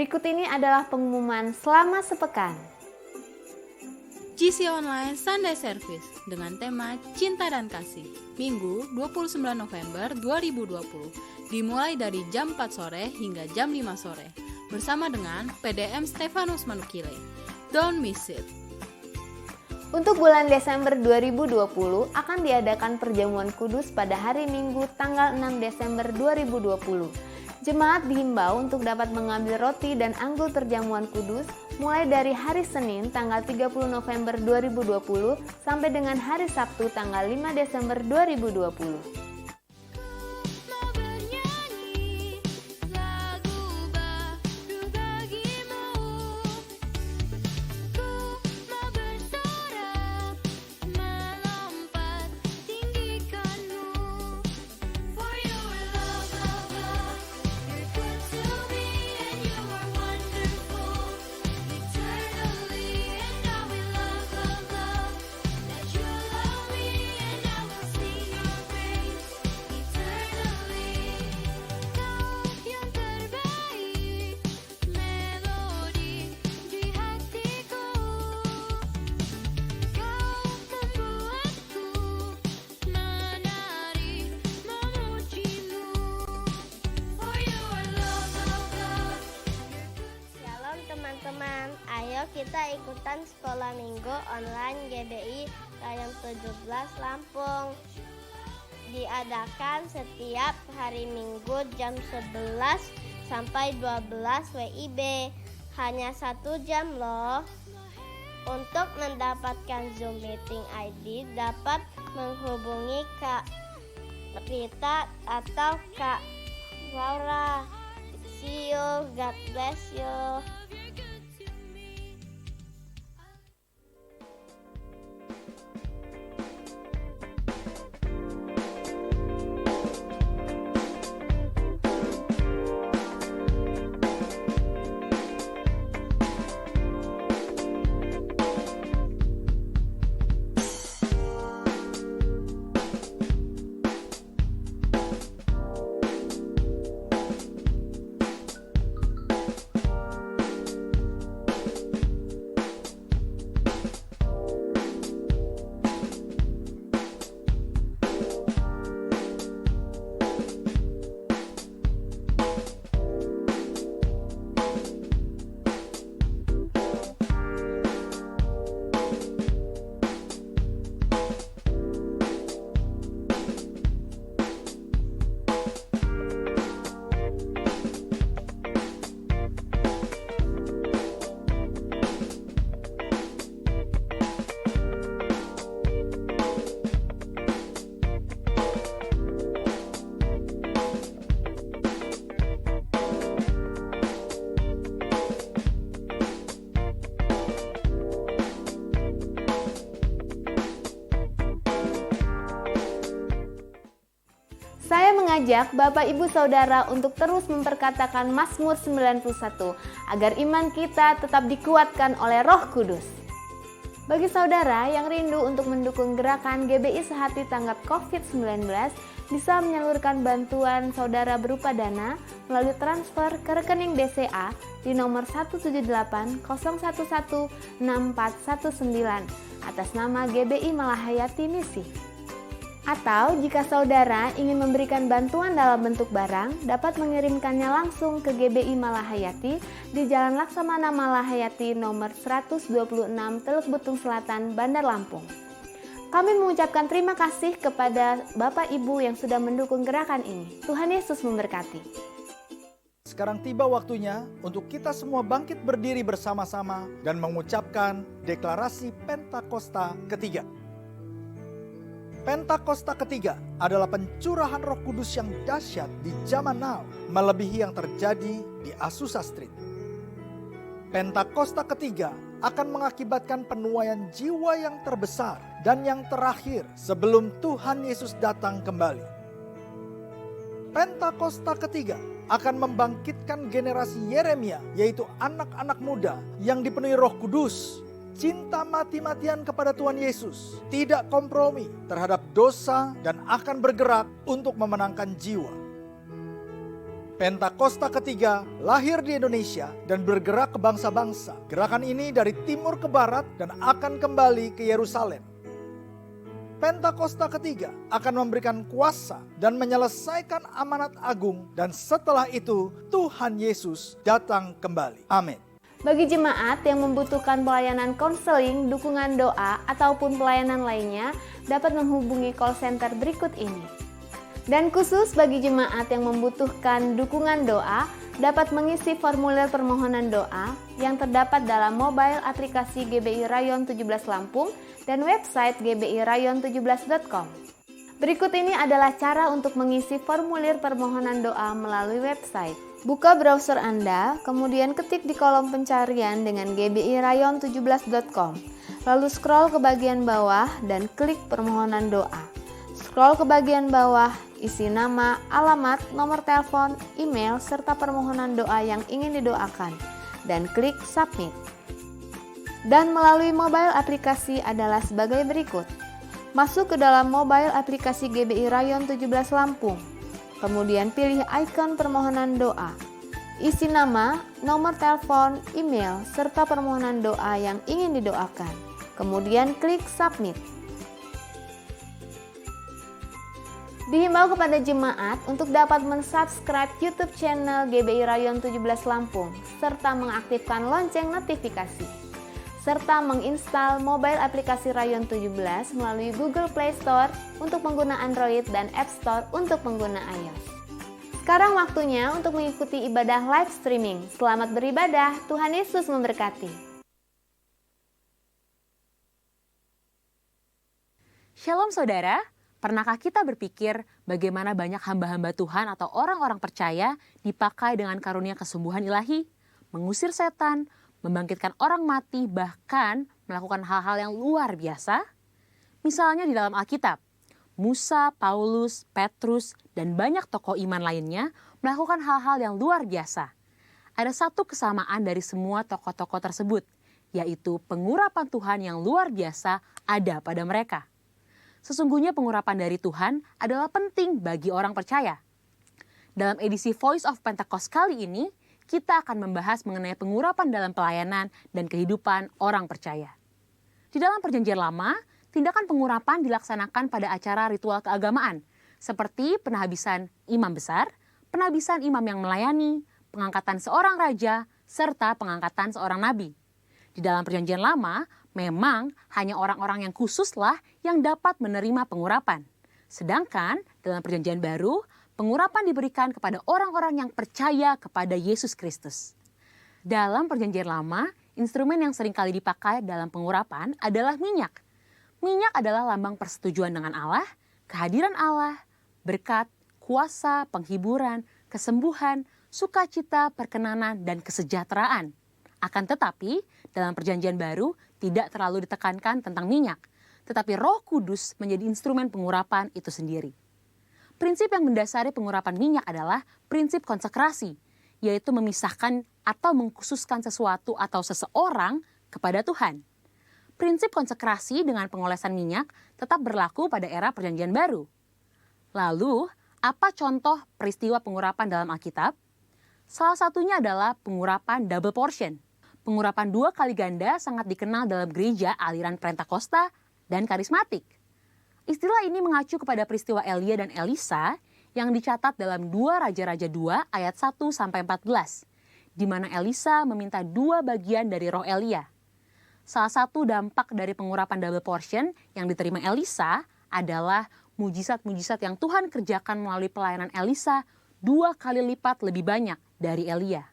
Berikut ini adalah pengumuman selama sepekan. GC Online Sunday Service dengan tema Cinta dan Kasih, Minggu 29 November 2020, dimulai dari jam 4 sore hingga jam 5 sore, bersama dengan PDM Stefanus Manukile. Don't miss it! Untuk bulan Desember 2020 akan diadakan perjamuan kudus pada hari Minggu tanggal 6 Desember 2020. Jemaat dihimbau untuk dapat mengambil roti dan anggur perjamuan kudus mulai dari hari Senin tanggal 30 November 2020 sampai dengan hari Sabtu tanggal 5 Desember 2020. Teman-teman, ayo kita ikutan sekolah minggu online GBI Rayong 17 Lampung. Diadakan setiap hari Minggu jam 11 sampai 12 WIB. Hanya 1 jam loh. Untuk mendapatkan Zoom Meeting ID dapat menghubungi Kak Rita atau Kak Laura. See you, God bless you. Saya mengajak Bapak Ibu Saudara untuk terus memperkatakan Mazmur 91 agar iman kita tetap dikuatkan oleh Roh Kudus. Bagi saudara yang rindu untuk mendukung gerakan GBI Sehati Tanggap COVID-19, bisa menyalurkan bantuan saudara berupa dana melalui transfer ke rekening BCA di nomor 17801164119 atas nama GBI Malahayati Misi. Atau jika saudara ingin memberikan bantuan dalam bentuk barang, dapat mengirimkannya langsung ke GBI Malahayati di Jalan Laksamana Malahayati nomor 126 Teluk Betung Selatan, Bandar Lampung. Kami mengucapkan terima kasih kepada Bapak Ibu yang sudah mendukung gerakan ini. Tuhan Yesus memberkati. Sekarang tiba waktunya untuk kita semua bangkit berdiri bersama-sama dan mengucapkan deklarasi Pentakosta ketiga. Pentakosta ketiga adalah pencurahan Roh Kudus yang dahsyat di zaman now, melebihi yang terjadi di Azusa Street. Pentakosta ketiga akan mengakibatkan penuaian jiwa yang terbesar dan yang terakhir sebelum Tuhan Yesus datang kembali. Pentakosta ketiga akan membangkitkan generasi Yeremia, yaitu anak-anak muda yang dipenuhi Roh Kudus, cinta mati-matian kepada Tuhan Yesus, tidak kompromi terhadap dosa dan akan bergerak untuk memenangkan jiwa. Pentakosta ketiga lahir di Indonesia dan bergerak ke bangsa-bangsa. Gerakan ini dari timur ke barat dan akan kembali ke Yerusalem. Pentakosta ketiga akan memberikan kuasa dan menyelesaikan amanat agung, dan setelah itu Tuhan Yesus datang kembali. Amin. Bagi jemaat yang membutuhkan pelayanan konseling, dukungan doa, ataupun pelayanan lainnya, dapat menghubungi call center berikut ini. Dan khusus bagi jemaat yang membutuhkan dukungan doa, dapat mengisi formulir permohonan doa yang terdapat dalam mobile aplikasi GBI Rayon 17 Lampung dan website gbirayon17.com. Berikut ini adalah cara untuk mengisi formulir permohonan doa melalui website. Buka browser Anda, kemudian ketik di kolom pencarian dengan gbirayon17.com. Lalu scroll ke bagian bawah dan klik permohonan doa. Scroll ke bagian bawah, isi nama, alamat, nomor telepon, email, serta permohonan doa yang ingin didoakan, dan klik submit. Dan melalui mobile aplikasi adalah sebagai berikut. Masuk ke dalam mobile aplikasi GBI Rayon 17 Lampung. Kemudian pilih ikon permohonan doa. Isi nama, nomor telepon, email, serta permohonan doa yang ingin didoakan. Kemudian klik submit. Dihimbau kepada jemaat untuk dapat mensubscribe YouTube channel GBI Rayon 17 Lampung, serta mengaktifkan lonceng notifikasi, serta menginstal mobile aplikasi Rayon 17 melalui Google Play Store untuk pengguna Android dan App Store untuk pengguna iOS. Sekarang waktunya untuk mengikuti ibadah live streaming. Selamat beribadah, Tuhan Yesus memberkati. Shalom saudara. Pernahkah kita berpikir bagaimana banyak hamba-hamba Tuhan atau orang-orang percaya dipakai dengan karunia kesembuhan ilahi, mengusir setan, membangkitkan orang mati, bahkan melakukan hal-hal yang luar biasa? Misalnya di dalam Alkitab, Musa, Paulus, Petrus, dan banyak tokoh iman lainnya melakukan hal-hal yang luar biasa. Ada satu kesamaan dari semua tokoh-tokoh tersebut, yaitu pengurapan Tuhan yang luar biasa ada pada mereka. Sesungguhnya pengurapan dari Tuhan adalah penting bagi orang percaya. Dalam edisi Voice of Pentecost kali ini, kita akan membahas mengenai pengurapan dalam pelayanan dan kehidupan orang percaya. Di dalam Perjanjian Lama, tindakan pengurapan dilaksanakan pada acara ritual keagamaan, seperti penahabisan imam besar, penahabisan imam yang melayani, pengangkatan seorang raja, serta pengangkatan seorang nabi. Di dalam Perjanjian Lama, memang hanya orang-orang yang khususlah yang dapat menerima pengurapan. Sedangkan dalam Perjanjian Baru, pengurapan diberikan kepada orang-orang yang percaya kepada Yesus Kristus. Dalam Perjanjian Lama, instrumen yang sering kali dipakai dalam pengurapan adalah minyak. Minyak adalah lambang persetujuan dengan Allah, kehadiran Allah, berkat, kuasa, penghiburan, kesembuhan, sukacita, perkenanan, dan kesejahteraan. Akan tetapi, dalam Perjanjian Baru tidak terlalu ditekankan tentang minyak, tetapi Roh Kudus menjadi instrumen pengurapan itu sendiri. Prinsip yang mendasari pengurapan minyak adalah prinsip konsekrasi, yaitu memisahkan atau mengkhususkan sesuatu atau seseorang kepada Tuhan. Prinsip konsekrasi dengan pengolesan minyak tetap berlaku pada era Perjanjian Baru. Lalu, apa contoh peristiwa pengurapan dalam Alkitab? Salah satunya adalah pengurapan double portion. Pengurapan 2 kali ganda sangat dikenal dalam gereja aliran Pentakosta dan karismatik. Istilah ini mengacu kepada peristiwa Elia dan Elisa yang dicatat dalam 2 Raja-Raja 2 ayat 1-14, di mana Elisa meminta 2 bagian dari roh Elia. Salah satu dampak dari pengurapan double portion yang diterima Elisa adalah mujizat-mujizat yang Tuhan kerjakan melalui pelayanan Elisa 2 kali lipat lebih banyak dari Elia.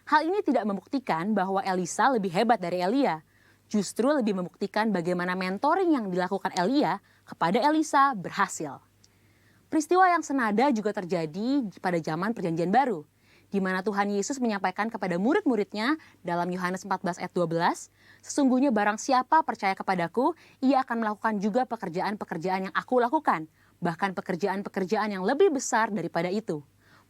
Hal ini tidak membuktikan bahwa Elisa lebih hebat dari Elia, justru lebih membuktikan bagaimana mentoring yang dilakukan Elia kepada Elisa berhasil. Peristiwa yang senada juga terjadi pada zaman Perjanjian Baru, di mana Tuhan Yesus menyampaikan kepada murid-muridnya dalam Yohanes 14 ayat 12, "Sesungguhnya barang siapa percaya kepadaku, ia akan melakukan juga pekerjaan-pekerjaan yang aku lakukan, bahkan pekerjaan-pekerjaan yang lebih besar daripada itu."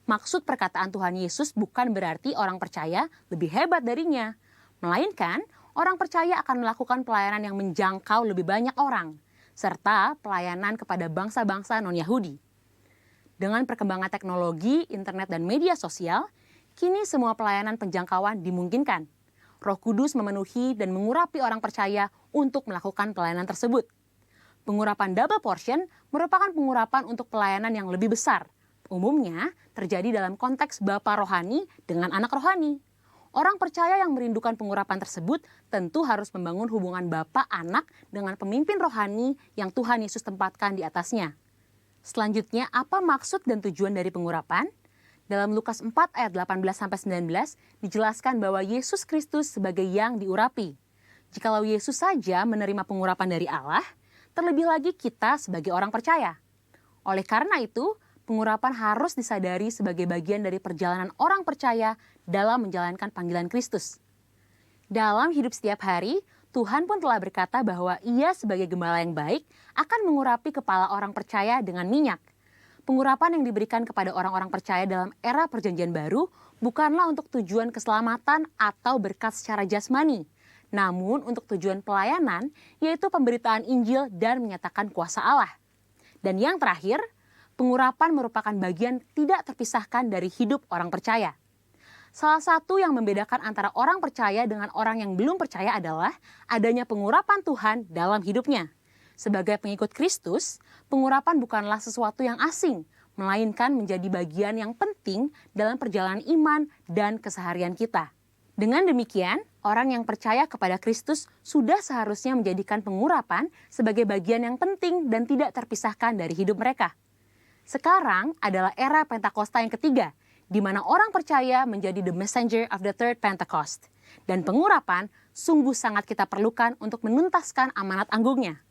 Maksud perkataan Tuhan Yesus bukan berarti orang percaya lebih hebat darinya, melainkan orang percaya akan melakukan pelayanan yang menjangkau lebih banyak orang, serta pelayanan kepada bangsa-bangsa non-Yahudi. Dengan perkembangan teknologi, internet, dan media sosial, kini semua pelayanan penjangkauan dimungkinkan. Roh Kudus memenuhi dan mengurapi orang percaya untuk melakukan pelayanan tersebut. Pengurapan double portion merupakan pengurapan untuk pelayanan yang lebih besar. Umumnya terjadi dalam konteks bapa rohani dengan anak rohani. Orang percaya yang merindukan pengurapan tersebut tentu harus membangun hubungan bapa anak dengan pemimpin rohani yang Tuhan Yesus tempatkan di atasnya. Selanjutnya, apa maksud dan tujuan dari pengurapan? Dalam Lukas 4 ayat 18-19 dijelaskan bahwa Yesus Kristus sebagai yang diurapi. Jikalau Yesus saja menerima pengurapan dari Allah, terlebih lagi kita sebagai orang percaya. Oleh karena itu, pengurapan harus disadari sebagai bagian dari perjalanan orang percaya dalam menjalankan panggilan Kristus. Dalam hidup setiap hari, Tuhan pun telah berkata bahwa Ia sebagai gembala yang baik akan mengurapi kepala orang percaya dengan minyak. Pengurapan yang diberikan kepada orang-orang percaya dalam era Perjanjian Baru bukanlah untuk tujuan keselamatan atau berkat secara jasmani, namun untuk tujuan pelayanan, yaitu pemberitaan Injil dan menyatakan kuasa Allah. Dan yang terakhir, pengurapan merupakan bagian tidak terpisahkan dari hidup orang percaya. Salah satu yang membedakan antara orang percaya dengan orang yang belum percaya adalah adanya pengurapan Tuhan dalam hidupnya. Sebagai pengikut Kristus, pengurapan bukanlah sesuatu yang asing, melainkan menjadi bagian yang penting dalam perjalanan iman dan keseharian kita. Dengan demikian, orang yang percaya kepada Kristus sudah seharusnya menjadikan pengurapan sebagai bagian yang penting dan tidak terpisahkan dari hidup mereka. Sekarang adalah era Pentakosta yang ketiga, di mana orang percaya menjadi the messenger of the third Pentecost. Dan pengurapan sungguh sangat kita perlukan untuk menuntaskan amanat anggungnya.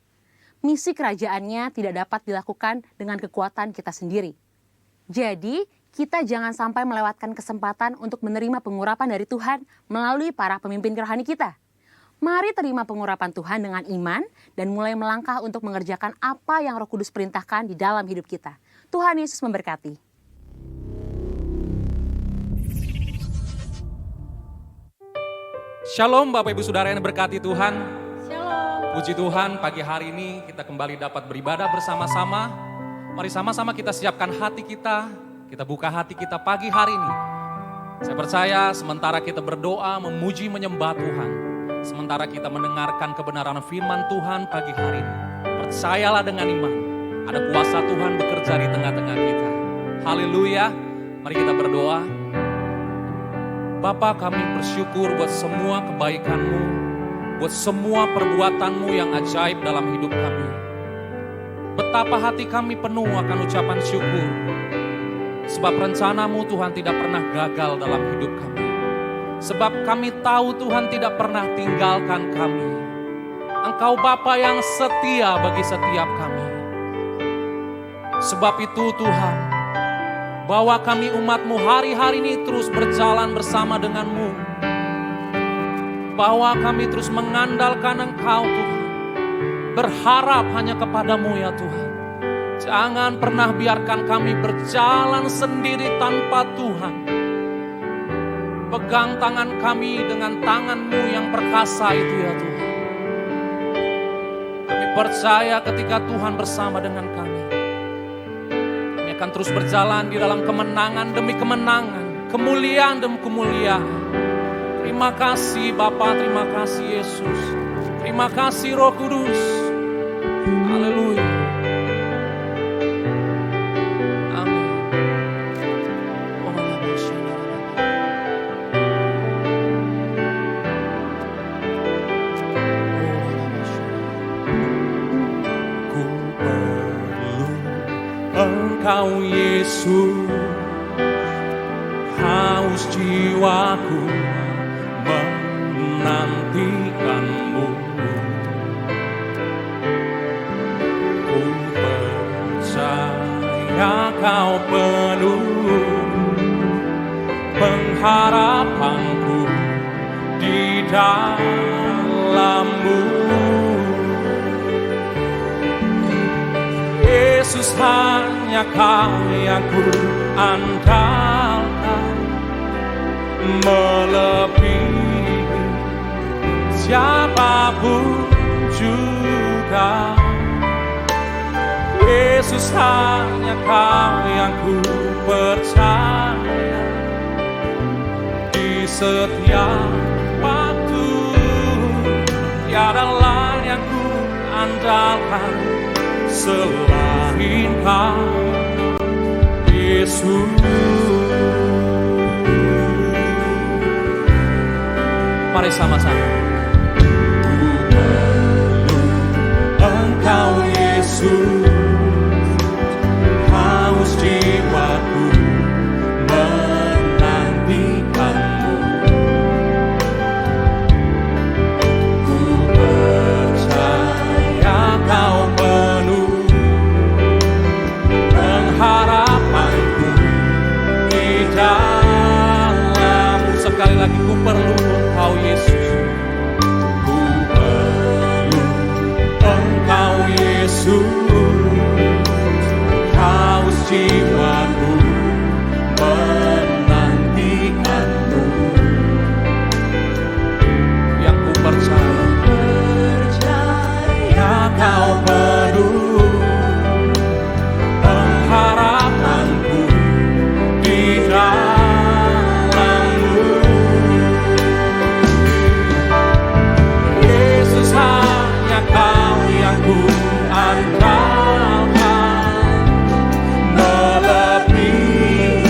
Misi kerajaannya tidak dapat dilakukan dengan kekuatan kita sendiri. Jadi, kita jangan sampai melewatkan kesempatan untuk menerima pengurapan dari Tuhan melalui para pemimpin rohani kita. Mari terima pengurapan Tuhan dengan iman dan mulai melangkah untuk mengerjakan apa yang Roh Kudus perintahkan di dalam hidup kita. Tuhan Yesus memberkati. Shalom Bapak Ibu Saudara yang berkati Tuhan. Shalom. Puji Tuhan, pagi hari ini kita kembali dapat beribadah bersama-sama. Mari sama-sama kita siapkan hati kita buka hati kita pagi hari ini. Saya percaya sementara kita berdoa, memuji, menyembah Tuhan, sementara kita mendengarkan kebenaran firman Tuhan pagi hari ini, percayalah dengan iman, ada kuasa Tuhan bekerja di tengah-tengah kita. Haleluya, mari kita berdoa. Bapa, kami bersyukur buat semua kebaikan-Mu, buat semua perbuatan-Mu yang ajaib dalam hidup kami. Betapa hati kami penuh akan ucapan syukur, sebab rencana-Mu Tuhan tidak pernah gagal dalam hidup kami. Sebab kami tahu Tuhan tidak pernah tinggalkan kami. Engkau Bapa yang setia bagi setiap kami. Sebab itu Tuhan, bawa kami umat-Mu hari-hari ini terus berjalan bersama dengan-Mu. Bawa kami terus mengandalkan Engkau Tuhan. Berharap hanya kepada-Mu ya Tuhan. Jangan pernah biarkan kami berjalan sendiri tanpa Tuhan. Pegang tangan kami dengan tangan-Mu yang perkasa itu ya Tuhan. Kami percaya ketika Tuhan bersama dengan kami, kami akan terus berjalan di dalam kemenangan demi kemenangan, kemuliaan demi kemuliaan. Terima kasih Bapa, terima kasih Yesus, terima kasih Roh Kudus. Haleluya. Amin. Ku perlu Engkau Yesus, haus jiwaku menantikan-Mu. Ku percaya Kau penuh pengharapanku di dalam-Mu. Yesus, hanya Kau yang ku andalkan, melebihi siapapun juga. Yesus, Yesus, hanya Kau yang ku percaya. Di setiap waktu tiada lain yang ku andalkan selain Kau, Yesus. Mari sama-sama. Ku perlu Engkau, Yesus. Haus jiwaku menantikanmu. Ku percaya Kau penuh pengharapanku di dalam. Sekali lagi, ku perlu Engkau, Yesus. Ku perlu Engkau, Yesus. Haus jiwaku menantikanmu. Yang ku percaya Kau penuh pengharapanku di dalam-Mu. Yesus, hanya Kau yang ku andalkan, melebihi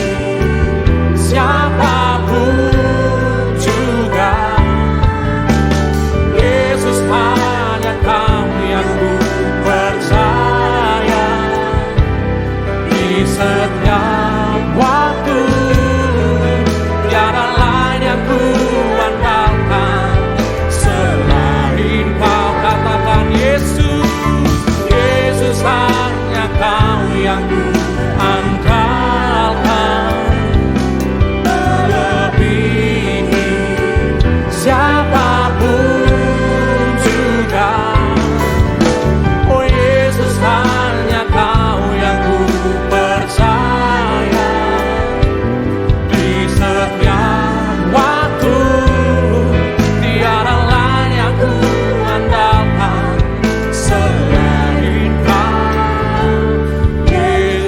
siapapun juga. Yesus, hanya Kau yang ku percaya. Di setiap waktu tiada lain yang ku andalkan selain Kau. Katakan, Yesus. Yesus, hanya Kau yang ku andalkan, melebihi siapapun juga. Oh Yesus, hanya Kau yang ku percaya. Di setiap waktu tiada lain yang ku andalkan selain Kau, Yesus.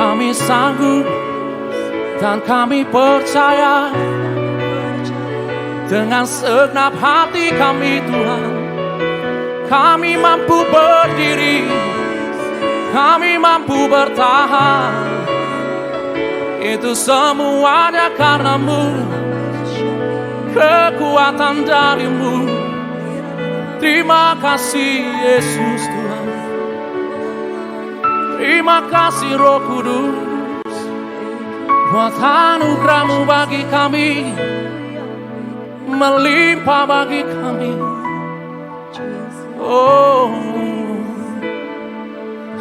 Kami sanggup dan kami percaya, dengan segenap hati kami Tuhan, kami mampu berdiri, kami mampu bertahan. Itu semuanya karena-Mu, kekuatan dari-Mu. Terima kasih Yesus Tuhan. Terima kasih Roh Kudus, buat anugerah-Mu bagi kami, melimpah bagi kami. Oh,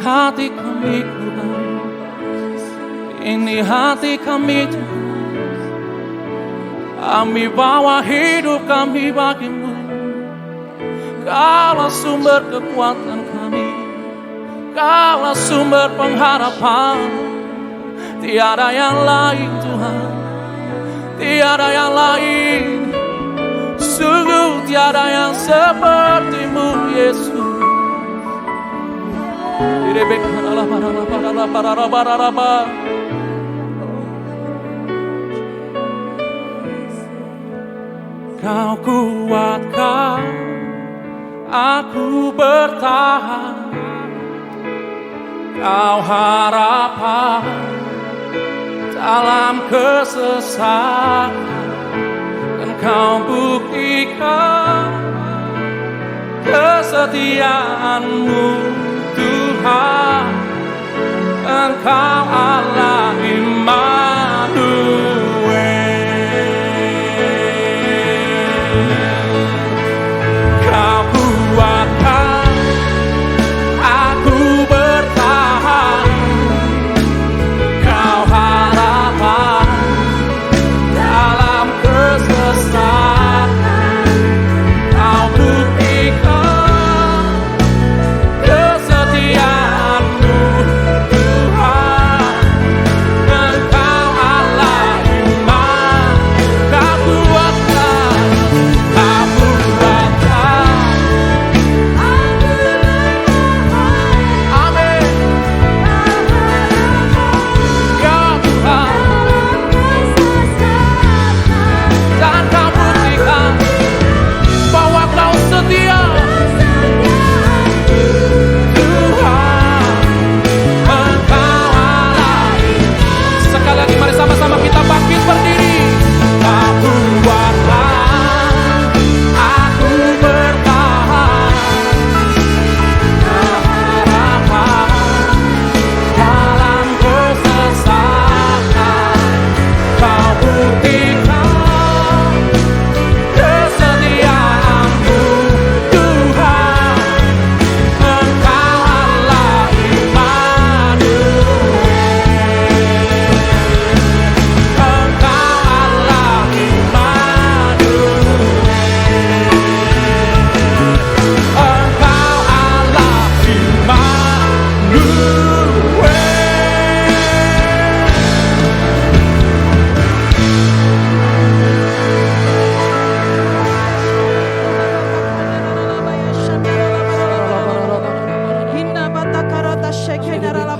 hati kami Tuhan, ini hati kami Tuhan. Kami bawa hidup kami bagi-Mu. Kaulah sumber kekuatan kami, Kaulah sumber pengharapan. Tiada yang lain Tuhan, tiada yang lain. Sungguh tiada yang seperti-Mu Yesus. Kau kuatkan aku bertahan, Kau harapan dalam kesesakan, dan Kau buktikan kesetiaan-Mu Tuhan. Engkau Allah Immanuel. Kau kuatkan aku bertahan, Kau harapan dalam kesesakan, Kau buktikan kesetiaan-Mu Tuhan. Engkau Allah Immanuel. Kau kuatkan, Kau kuatkan. Amin. Ya Tuhan, dan Kau buktikan bahwa Kau setia Tuhan. Engkau Allah. Sekali lagi mari sama-sama kita bangkit berdiri. Kau kuatkan aku bertahan, harapan dalam kesesakan, Kau buktikan kesetiaan-Mu Tuhan. Engkau Allah Immanuel. Engkau Allah Immanuel. Engkau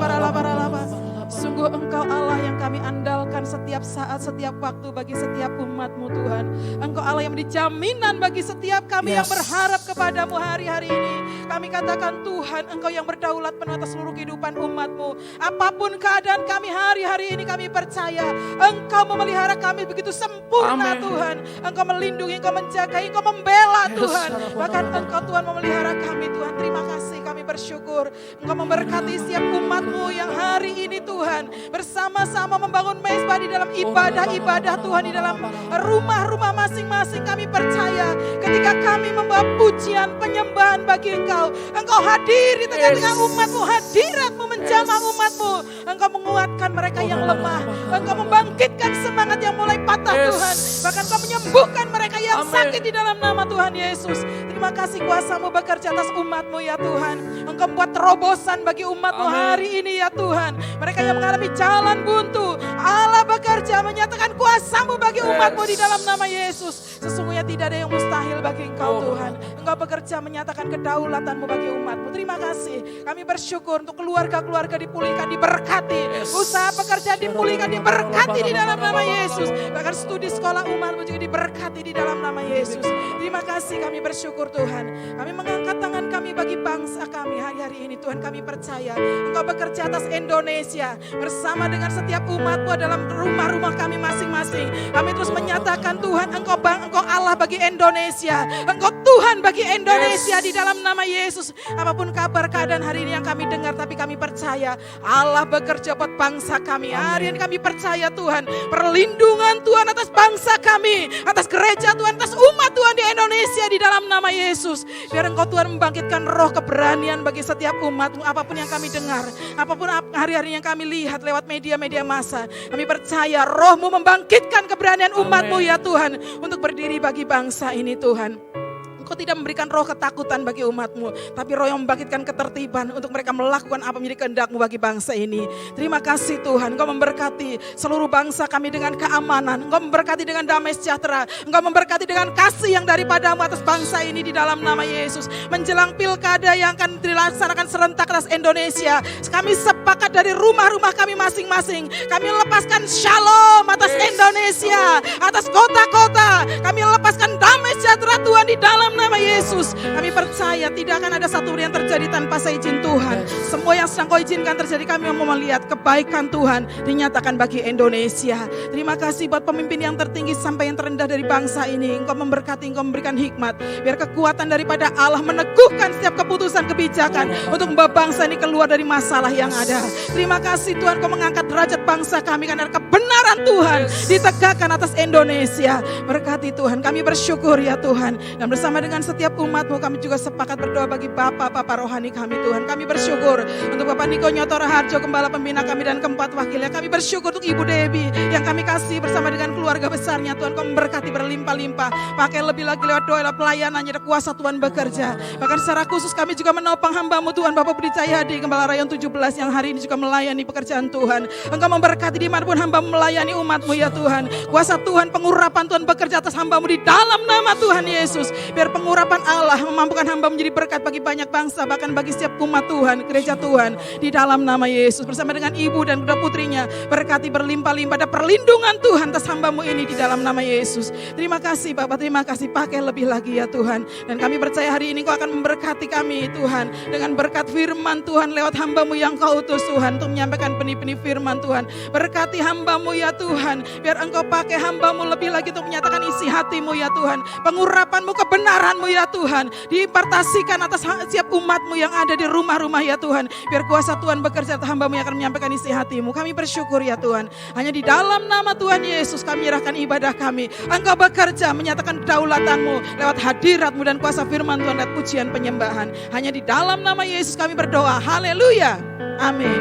Allah Immanuel. Sungguh Engkau Allah yang kami andalkan setiap saat, setiap waktu bagi setiap umat-Mu Tuhan. Engkau Allah yang menjadi jaminan bagi setiap kami yang berharap kepadamu hari-hari ini. Kami katakan Tuhan, Engkau yang berdaulat penuh atas seluruh kehidupan umat-Mu. Apapun keadaan kami hari-hari ini, kami percaya Engkau memelihara kami begitu sempurna. Amin. Tuhan. Engkau melindungi, Engkau menjaga, Engkau membela Tuhan. Bahkan Engkau Tuhan memelihara kami Tuhan. Terima kasih, kami bersyukur. Engkau memberkati setiap umat-Mu yang hari ini Tuhan. Bersama-sama membangun mezbah di dalam ibadah-ibadah Tuhan. Di dalam rumah-rumah masing-masing kami percaya. Ketika kami membawa pujian, penyembahan bagi Engkau. Engkau hadir di tengah-tengah umat-Mu. Hadirat-Mu menjamah umat-Mu. Engkau menguatkan mereka yang lemah. Engkau membangkitkan semangat yang mulai patah Tuhan. Bahkan Engkau menyembuhkan mereka yang sakit di dalam nama Tuhan Yesus. Terima kasih kuasa-Mu bekerja atas umat-Mu ya Tuhan. Engkau membuat terobosan bagi umat-Mu hari ini ya Tuhan. Mereka yang mengalami jalan buntu, Allah bekerja bekerja menyatakan kuasa-Mu bagi umat-Mu di dalam nama Yesus. Sesungguhnya tidak ada yang mustahil bagi Engkau Tuhan. Engkau bekerja menyatakan kedaulatan-Mu bagi umat-Mu. Terima kasih. Kami bersyukur untuk keluarga-keluarga dipulihkan, diberkati. Usaha pekerjaan dipulihkan, diberkati di dalam nama Yesus. Bahkan studi sekolah umat-Mu juga diberkati di dalam nama Yesus. Terima kasih, kami bersyukur Tuhan. Kami mengangkat tangan kami bagi bangsa kami hari-hari ini Tuhan. Kami percaya Engkau bekerja atas Indonesia bersama dengan setiap umat-Mu dalam rumah-rumah kami masing-masing. Kami terus menyatakan Tuhan, Engkau Allah bagi Indonesia. Engkau Tuhan bagi Indonesia di dalam nama Yesus. Apapun kabar keadaan hari ini yang kami dengar, tapi kami percaya Allah bekerja buat bangsa kami. Hari ini kami percaya Tuhan, perlindungan Tuhan atas bangsa kami, atas gereja Tuhan, atas umat Tuhan di Indonesia di dalam nama Yesus. Biar Engkau Tuhan membangkitkan roh keberanian bagi setiap umat-Mu. Apapun yang kami dengar, apapun hari-hari yang kami lihat lewat media-media massa, kami percaya roh-Mu membangkitkan keberanian umat-Mu ya Tuhan, untuk berdiri bagi bangsa ini Tuhan. Engkau tidak memberikan roh ketakutan bagi umat-Mu, tapi roh yang membangkitkan ketertiban untuk mereka melakukan apa menjadi kehendak-Mu bagi bangsa ini. Terima kasih Tuhan, Engkau memberkati seluruh bangsa kami dengan keamanan, Engkau memberkati dengan damai sejahtera, Engkau memberkati dengan kasih yang daripada-Mu atas bangsa ini di dalam nama Yesus. Menjelang pilkada yang akan dilaksanakan serentak atas Indonesia, kami sepakat dari rumah-rumah kami masing-masing, kami lepaskan shalom atas Indonesia, atas kota-kota, kami lepaskan damai sejahtera Tuhan di dalam nama Yesus. Kami percaya tidak akan ada satu yang terjadi tanpa seizin Tuhan. Semua yang sedang Kau izinkan terjadi, kami mau melihat kebaikan Tuhan dinyatakan bagi Indonesia. Terima kasih buat pemimpin yang tertinggi sampai yang terendah dari bangsa ini. Engkau memberkati, Engkau memberikan hikmat, biar kekuatan daripada Allah meneguhkan setiap keputusan kebijakan untuk membawa bangsa ini keluar dari masalah yang ada. Terima kasih Tuhan, Kau mengangkat derajat bangsa kami karena kebenaran Tuhan ditegakkan atas Indonesia. Berkati Tuhan, kami bersyukur ya Tuhan. Dan bersama dengan setiap umat-Mu kami juga sepakat berdoa bagi Bapak-Bapak rohani kami Tuhan. Kami bersyukur untuk Bapak Niko Nyoto Raharjo, Gembala Pembina kami dan keempat wakilnya. Kami bersyukur untuk Ibu Debbie yang kami kasih bersama dengan keluarga besarnya Tuhan. Kau memberkati berlimpah-limpah. Pakai lebih lagi lewat doa, lewat pelayanannya, ada kuasa Tuhan bekerja. Bahkan secara khusus kami juga menopang hamba-Mu Tuhan, Bapak Budi Cahyadi, Gembala Rayon 17 yang hari ini juga melayani pekerjaan Tuhan. Engkau memberkati dimanapun hamba melayani umat-Mu ya Tuhan. Kuasa Tuhan, pengurapan Tuhan bekerja atas hamba-Mu di dalam nama Tuhan Yesus. Biar pengurapan Allah memampukan hamba menjadi berkat bagi banyak bangsa, bahkan bagi setiap umat Tuhan, gereja Tuhan, di dalam nama Yesus. Bersama dengan ibu dan kedua putrinya, berkati berlimpah-limpah, ada perlindungan Tuhan atas hamba-Mu ini di dalam nama Yesus. Terima kasih Bapak, terima kasih, pakai lebih lagi ya Tuhan. Dan kami percaya hari ini Kau akan memberkati kami Tuhan, dengan berkat firman Tuhan lewat hamba-Mu yang Kau utus Tuhan, untuk menyampaikan benih-benih firman Tuhan. Berkati hamba-Mu ya Tuhan, biar Engkau pakai hamba-Mu lebih lagi untuk menyatakan isi hati-Mu ya Tuhan. Pengurapan-Mu, kebenaran-Mu ya Tuhan, diimpartasikan atas setiap umat-Mu yang ada di rumah-rumah ya Tuhan. Biar kuasa Tuhan bekerja atas hamba-Mu yang akan menyampaikan isi hati-Mu. Kami bersyukur ya Tuhan. Hanya di dalam nama Tuhan Yesus kami menyerahkan ibadah kami. Engkau bekerja menyatakan kedaulatan-Mu lewat hadirat-Mu dan kuasa firman Tuhan lewat pujian penyembahan. Hanya di dalam nama Yesus kami berdoa. Haleluya. Amin.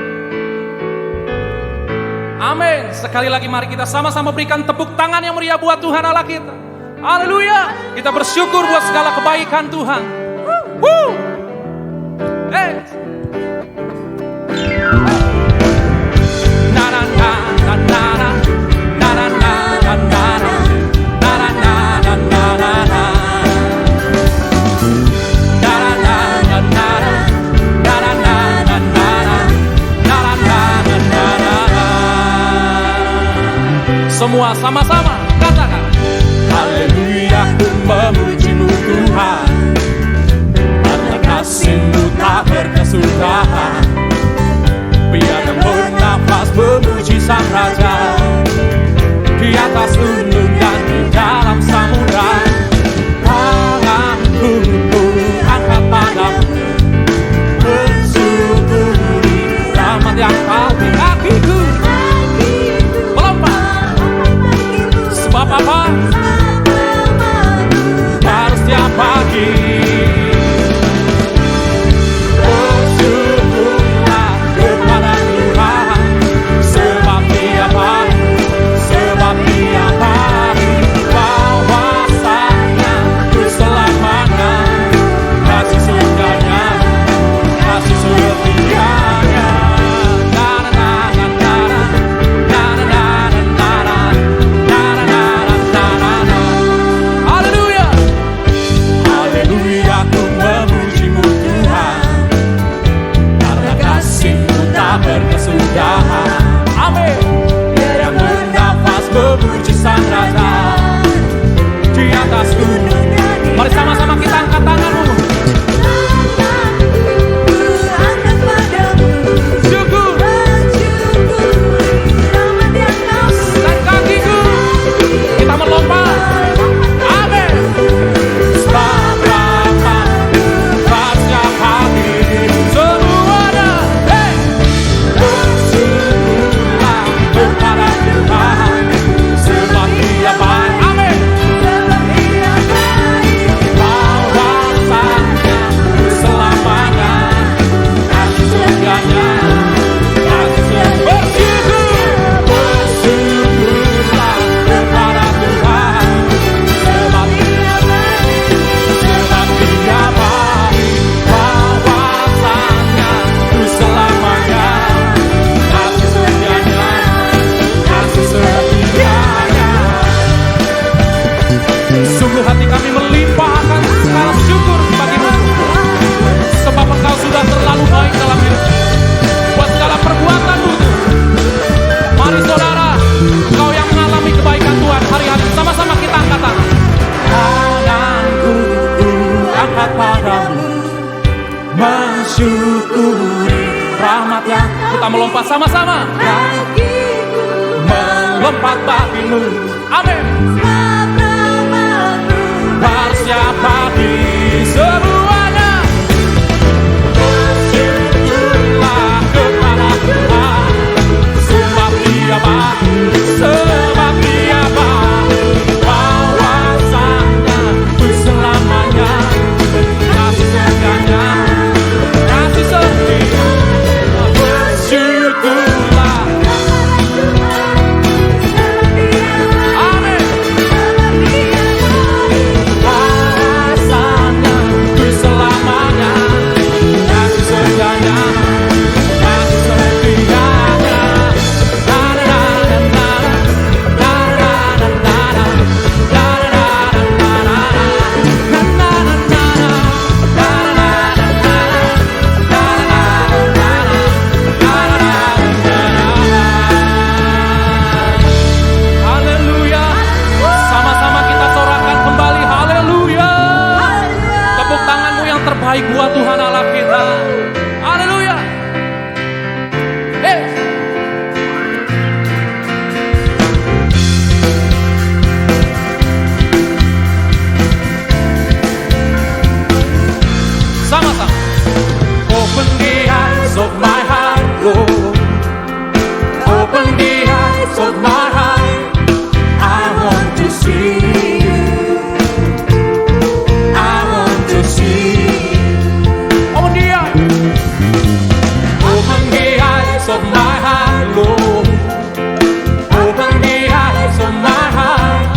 Amin. Sekali lagi mari kita sama-sama berikan tepuk tangan yang meriah buat Tuhan Allah kita. Haleluya. Kita bersyukur buat segala kebaikan Tuhan. Semua sama-sama katakan haleluya, ku memuji-Mu Tuhan, karena kasih-Mu tak berkesudahan. Biarkan bernafas memuji Sang Raja, di atas gunung dan di dalam samudra. Tanganku ku angkat padamu, bersyukuri rahmat yang Kau beri kakiku. Sebab apa? Baru setiap pagi bersyukurlah kepada Tuhan, sebab Dia melompat sama-sama. Melompat bagimu. Amin. Bersiaplah di semuanya. Bersyukurlah kepada Tuhan. Sebab Dia baik, sebab Dia baik. Bahwasanya selamanya. Kasih setianya, kasih setia. Bersyukurlah. Amin. Bahwasanya selamanya. Kasih setianya, kasih setianya. Haleluya. Sama-sama kita sorakan kembali. Haleluya. Tepuk tanganmu yang terbaik buat Tuhan Allah kita. Haleluya. Hey. Sama-sama. Open the eyes of my heart, Lord. Open the eyes of my heart. I want to see you. I want to see you. Open the eyes. Open the eyes of my heart, Lord. Open the eyes of my heart.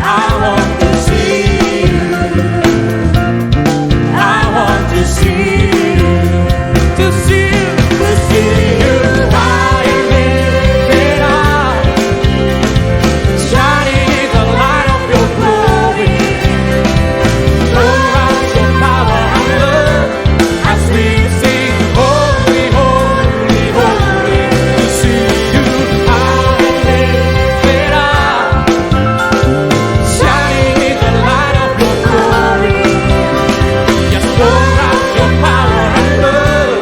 I want to see you. I want to see you. To see you. To see you. High and lifted up. Shining in the light of your glory. Pour out your power and love as we sing, holy, holy, holy. To see you high and lifted up. Shining in the light of your glory. Yes, pour out your power and love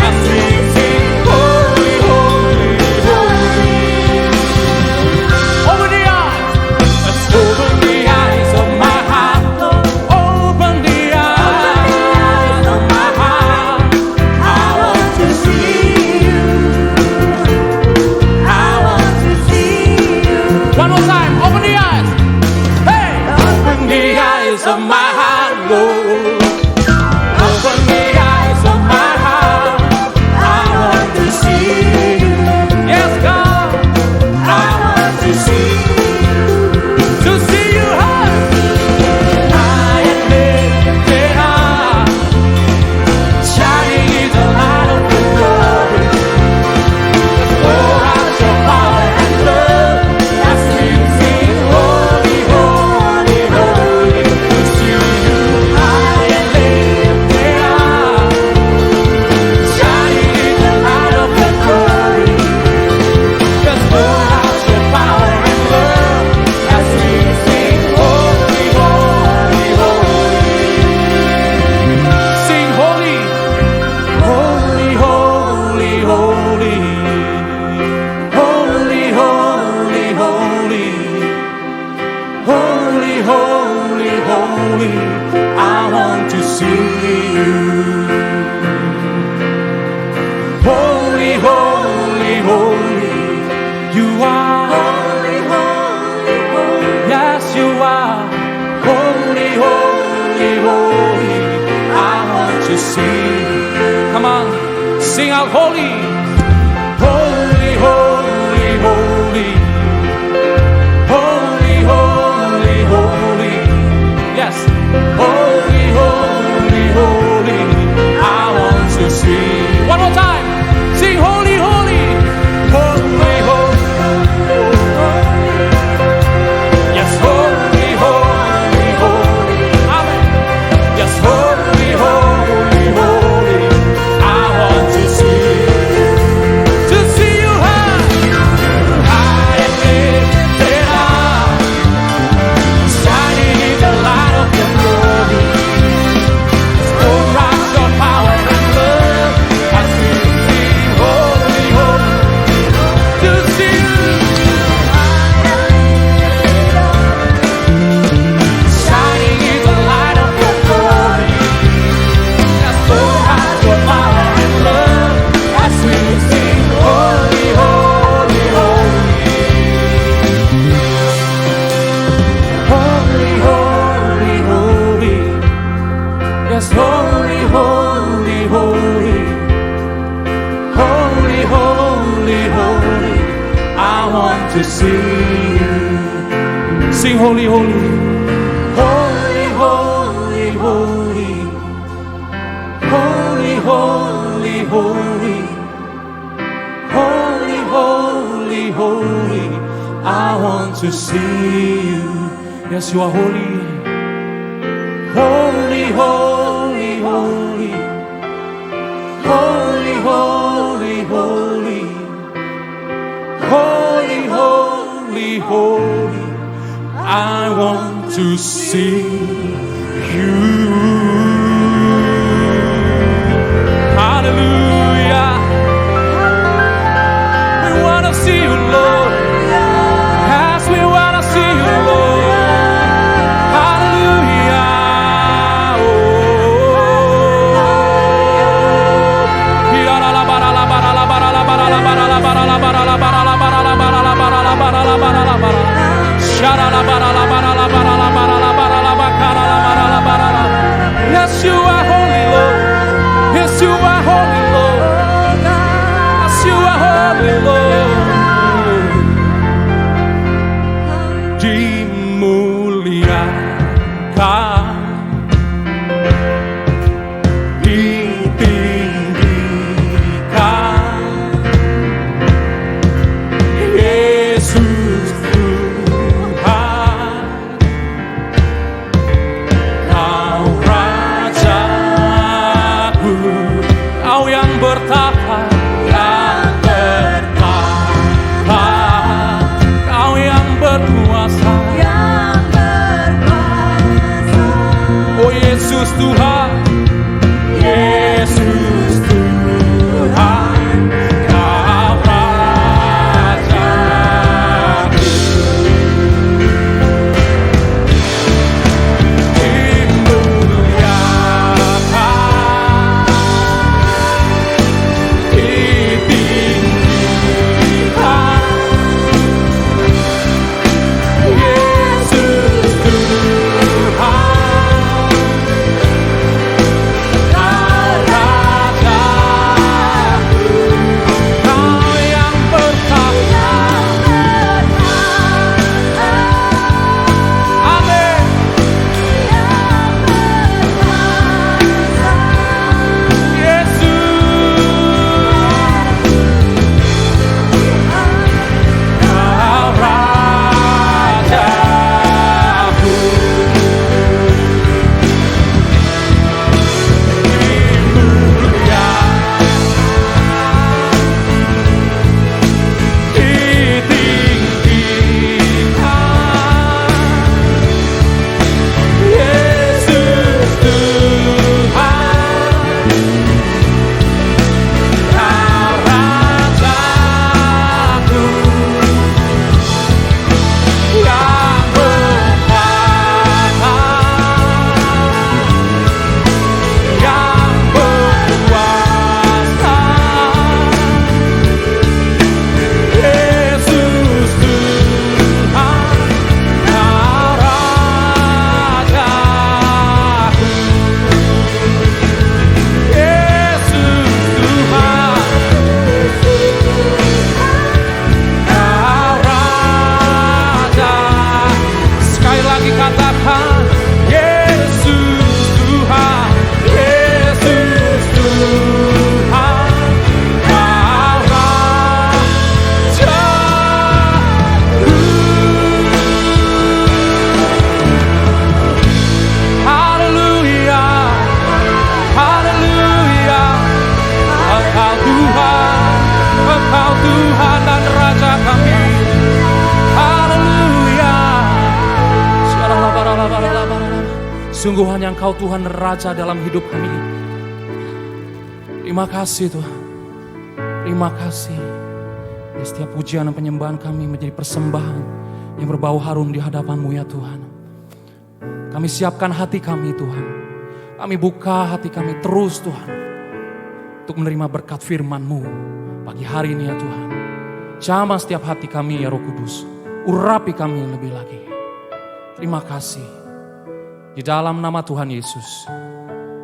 as we sing, holy, holy, holy. Open the eyes. Let's open the eyes of my heart. Open the eyes of my heart. I want to see you. I want to see you. One more time. Open the eyes. Hey. Open the eyes of my heart, Lord. Open the eyes of my heart. I want to see you. Yes, God. I want to see you. To see you high and lifted up, shining in the light of your glory. Pour out your power and love as we sing, holy, holy, holy. To see you high and lifted up, shining in the light of your glory. Just pour out your power and love as we sing, holy, holy, holy. Sing holy, holy, holy, holy. Holy, holy, holy. Holy, holy, holy. I want to see you. Holy, holy, holy. You are holy, holy, holy. Yes, you are holy, holy, holy. I want to see you. Come on, sing out holy, holy, holy, holy. Holy, holy, holy. Yes, holy, holy, holy. I want to see you. One more time. Sing holy, holy, holy, holy. Yes, holy, holy, holy. Amen. Yes, holy, holy, holy. I want to see you. to see you. Sing holy, holy, holy, holy, holy, holy, holy, holy, holy, holy, holy. I want to see you. Yes, you are holy. Holy, holy, holy, holy, holy, holy, holy, holy, holy. I want to see you. Hallelujah. We want to see you, Lord. Yes, we want to see you, Lord. Hallelujah. Yes, you are holy, Lord. Yes, you are holy, Lord. Yes, you are holy, Lord. Dimuliakan, ditinggikan, Yesus Tuhan. Kau Rajaku, Kau yang bertahta, yang bertahta, Kau yang berkuasa, oh Yesus Tuhan, Yesus Tuhan, Kau Rajaku. Dimuliakan, ditinggikan, Yesus Tuhan. Kau Rajaku, Kau yang bertahta. Amin. Yesus, Kau Rajaku. Sekali lagi katakan, Yesus Tuhan, Yesus Tuhan, Kau Rajaku. Haleluya, haleluya. Engkau Tuhan, Engkau Tuhan dan Raja kami. Haleluya. Sungguh hanya Engkau Tuhan Raja dalam hidup kami. Terima kasih Tuhan. Terima kasih. Ya, setiap pujian dan penyembahan kami menjadi persembahan yang berbau harum di hadapan-Mu ya Tuhan. Kami siapkan hati kami Tuhan. Kami buka hati kami terus Tuhan. Untuk menerima berkat firman-Mu pagi hari ini ya Tuhan. Jamah setiap hati kami ya Roh Kudus. Urapi kami lebih lagi. Terima kasih. Di dalam nama Tuhan Yesus.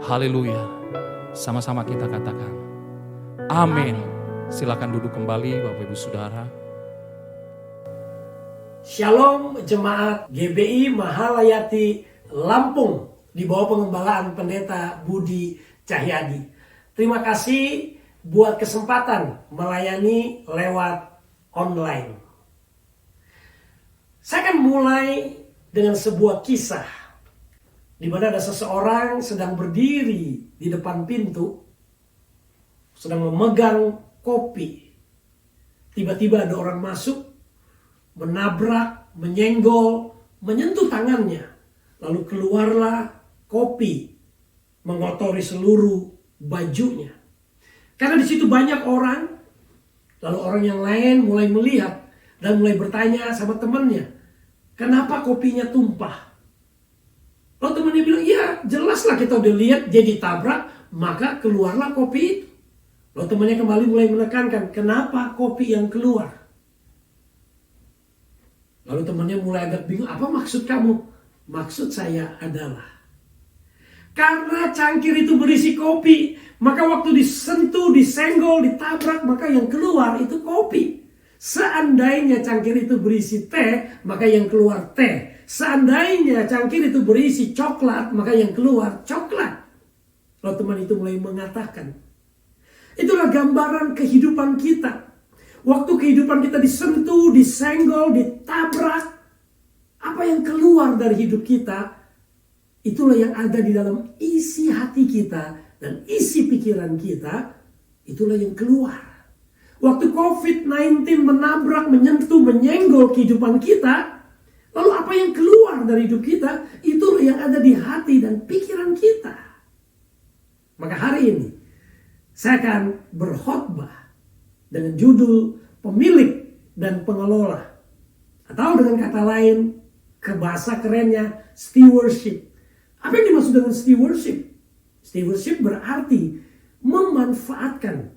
Haleluya. Sama-sama kita katakan. Amin. Silakan duduk kembali Bapak Ibu Saudara. Shalom jemaat GBI Mahalayati Lampung di bawah pengembalaan Pendeta Budi Cahyadi. Terima kasih buat kesempatan melayani lewat online. Saya akan mulai dengan sebuah kisah di mana ada seseorang sedang berdiri di depan pintu, sedang memegang kopi. Tiba-tiba ada orang masuk, menabrak, menyenggol, menyentuh tangannya. Lalu keluarlah kopi, mengotori seluruh bajunya. Karena di situ banyak orang, lalu orang yang lain mulai melihat dan mulai bertanya sama temannya, kenapa kopinya tumpah? Lalu temannya bilang, ya jelaslah kita udah lihat dia ditabrak, maka keluarlah kopi itu. Lalu temannya kembali mulai menekankan, kenapa kopi yang keluar? Lalu temannya mulai agak bingung, apa maksud kamu? Maksud saya adalah, karena cangkir itu berisi kopi, maka waktu disentuh, disenggol, ditabrak, maka yang keluar itu kopi. Seandainya cangkir itu berisi teh, maka yang keluar teh. Seandainya cangkir itu berisi coklat, maka yang keluar coklat. Lalu teman itu mulai mengatakan, itulah gambaran kehidupan kita. Waktu kehidupan kita disentuh, disenggol, ditabrak, apa yang keluar dari hidup kita, itulah yang ada di dalam isi hati kita dan isi pikiran kita, itulah yang keluar. Waktu COVID-19 menabrak, menyentuh, menyenggol kehidupan kita, lalu apa yang keluar dari hidup kita, itulah yang ada di hati dan pikiran kita. Maka hari ini, saya akan berkhotbah dengan judul pemilik dan pengelola. Atau dengan kata lain, ke bahasa kerennya stewardship. Apa yang dimaksud dengan stewardship? Stewardship berarti memanfaatkan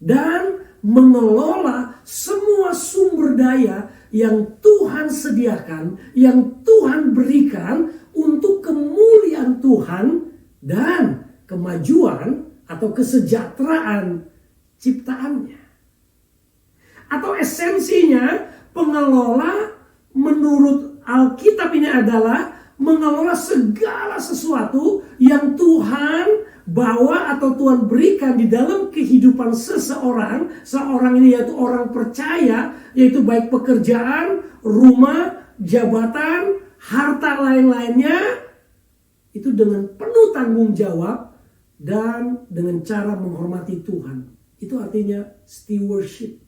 dan mengelola semua sumber daya yang Tuhan sediakan, yang Tuhan berikan untuk kemuliaan Tuhan dan kemajuan atau kesejahteraan ciptaannya. Atau esensinya pengelola menurut Alkitab ini adalah mengelola segala sesuatu yang Tuhan bawa atau Tuhan berikan di dalam kehidupan seseorang. Seorang ini yaitu orang percaya, yaitu baik pekerjaan, rumah, jabatan, harta lain-lainnya, itu dengan penuh tanggung jawab dan dengan cara menghormati Tuhan. Itu artinya stewardship.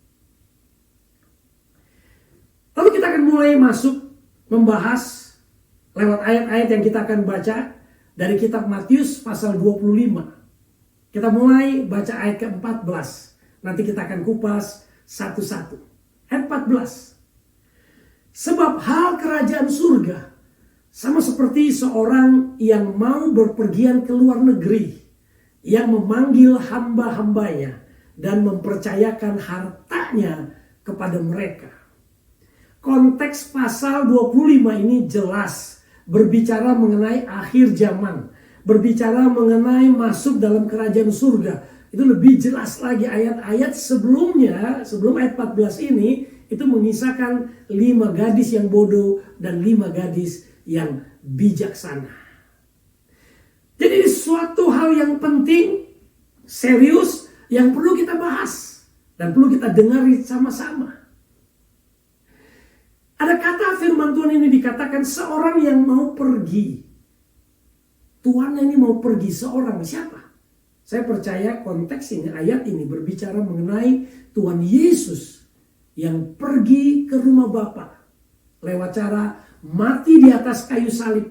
Lalu kita akan mulai masuk membahas lewat ayat-ayat yang kita akan baca dari kitab Matius pasal 25. Kita mulai baca ayat ke-14. Nanti kita akan kupas satu-satu. Ayat 14. Sebab hal kerajaan surga sama seperti seorang yang mau berpergian ke luar negeri, yang memanggil hamba-hambanya dan mempercayakan hartanya kepada mereka. Konteks pasal 25 ini jelas berbicara mengenai akhir zaman, berbicara mengenai masuk dalam kerajaan surga. Itu lebih jelas lagi ayat-ayat sebelumnya, sebelum ayat 14 ini, itu mengisahkan 5 gadis yang bodoh dan 5 gadis yang bijaksana. Jadi ini suatu hal yang penting, serius, yang perlu kita bahas dan perlu kita dengar sama-sama. Ada kata firman Tuhan ini dikatakan seorang yang mau pergi. Tuhan ini mau pergi, seorang siapa? Saya percaya konteks ini, ayat ini berbicara mengenai Tuhan Yesus yang pergi ke rumah Bapa lewat cara mati di atas kayu salib,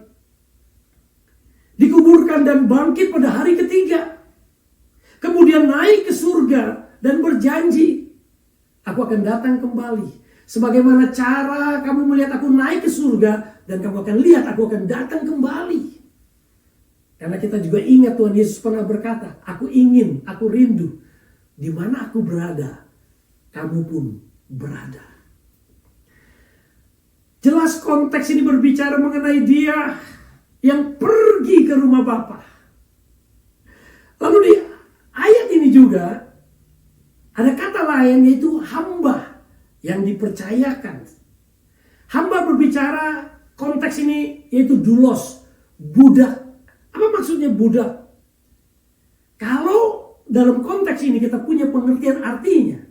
dikuburkan dan bangkit pada hari ketiga, kemudian naik ke surga dan berjanji, aku akan datang kembali. Sebagaimana cara kamu melihat aku naik ke surga, dan kamu akan lihat aku akan datang kembali. Karena kita juga ingat Tuhan Yesus pernah berkata, aku ingin, aku rindu, di mana aku berada, kamu pun berada. Jelas konteks ini berbicara mengenai dia yang pergi ke rumah Bapa. Lalu di ayat ini juga ada kata lain, yaitu hamba yang dipercayakan. Hamba berbicara konteks ini yaitu doulos, budak. Apa maksudnya budak? Kalau dalam konteks ini kita punya pengertian artinya,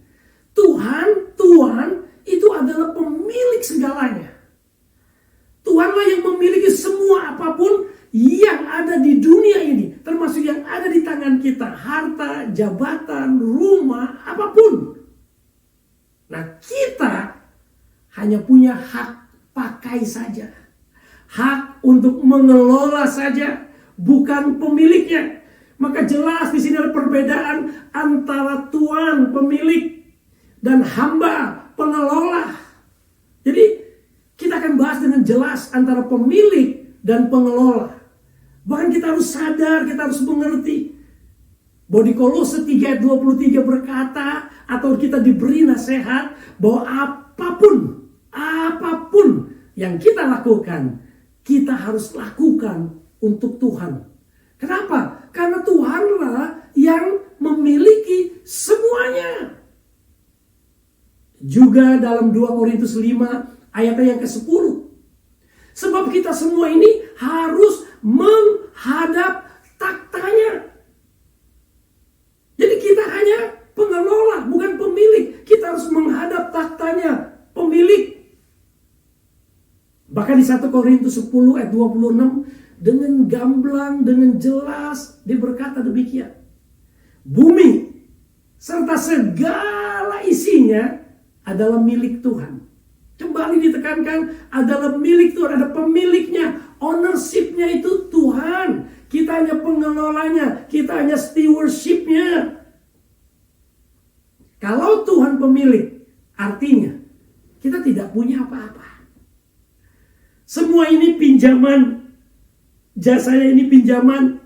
Tuhan itu adalah pemilik segalanya. Tuhanlah yang memiliki semua apapun yang ada di dunia ini, termasuk yang ada di tangan kita, harta, jabatan, rumah, apapun. Nah, kita hanya punya hak pakai saja. Hak untuk mengelola saja, bukan pemiliknya. Maka jelas di sini ada perbedaan antara tuan pemilik dan hamba pengelola. Jadi kita akan bahas dengan jelas antara pemilik dan pengelola. Bahkan kita harus sadar, kita harus mengerti. Bahwa di Kolose 3 ayat 23 berkata, atau kita diberi nasihat bahwa apapun yang kita lakukan, kita harus lakukan untuk Tuhan. Kenapa? Karena Tuhanlah yang memiliki semuanya. Juga dalam 2 Korintus 5 ayat yang ke-10. Sebab kita semua ini harus menghadap taktanya. Jadi kita hanya pengelola, bukan pemilik. Kita harus menghadap taktanya, pemilik. Bahkan di 1 Korintus 10 ayat 26, dengan gamblang, dengan jelas, dia berkata demikian. Bumi serta segala isinya adalah milik Tuhan. Kembali ditekankan, adalah milik Tuhan, ada pemiliknya, ownership-nya itu Tuhan. Kita hanya pengelolanya, kita hanya stewardship-nya. Kalau Tuhan pemilik, artinya kita tidak punya apa-apa. Semua ini pinjaman, jasa saya ini pinjaman,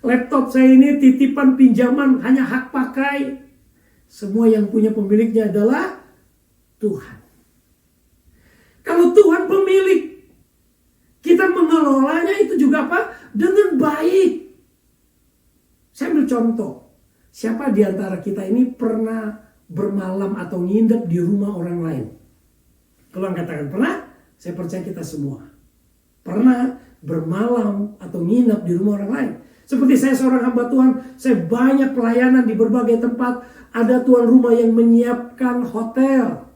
laptop saya ini titipan pinjaman, hanya hak pakai. Semua yang punya pemiliknya adalah Tuhan. Kalau Tuhan pemilik, kita mengelolanya itu juga apa? Dengan baik. Saya ambil contoh. Siapa di antara kita ini pernah bermalam atau nginep di rumah orang lain? Kalau katakan pernah, saya percaya kita semua pernah bermalam atau nginep di rumah orang lain. Seperti saya seorang hamba Tuhan, saya banyak pelayanan di berbagai tempat. Ada tuan rumah yang menyiapkan hotel,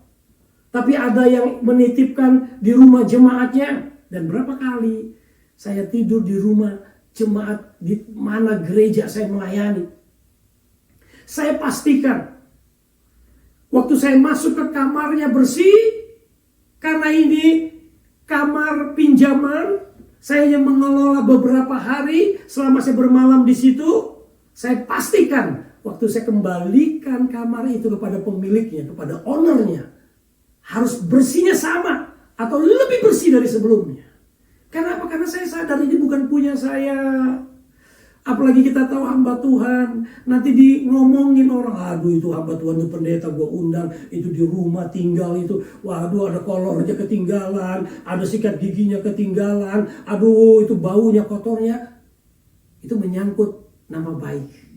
tapi ada yang menitipkan di rumah jemaatnya. Dan berapa kali saya tidur di rumah jemaat di mana gereja saya melayani. Saya pastikan waktu saya masuk ke kamarnya bersih, karena ini kamar pinjaman, saya hanya mengelola beberapa hari selama saya bermalam di situ. Saya pastikan waktu saya kembalikan kamar itu kepada pemiliknya, kepada ownernya, harus bersihnya sama atau lebih bersih dari sebelumnya. Kenapa? Karena saya sadar ini bukan punya saya. Apalagi kita tahu hamba Tuhan, nanti ngomongin orang, aduh itu hamba Tuhan itu pendeta gue undang, itu di rumah tinggal itu, waduh ada kolornya ketinggalan, ada sikat giginya ketinggalan, aduh itu baunya kotornya, itu menyangkut nama baik.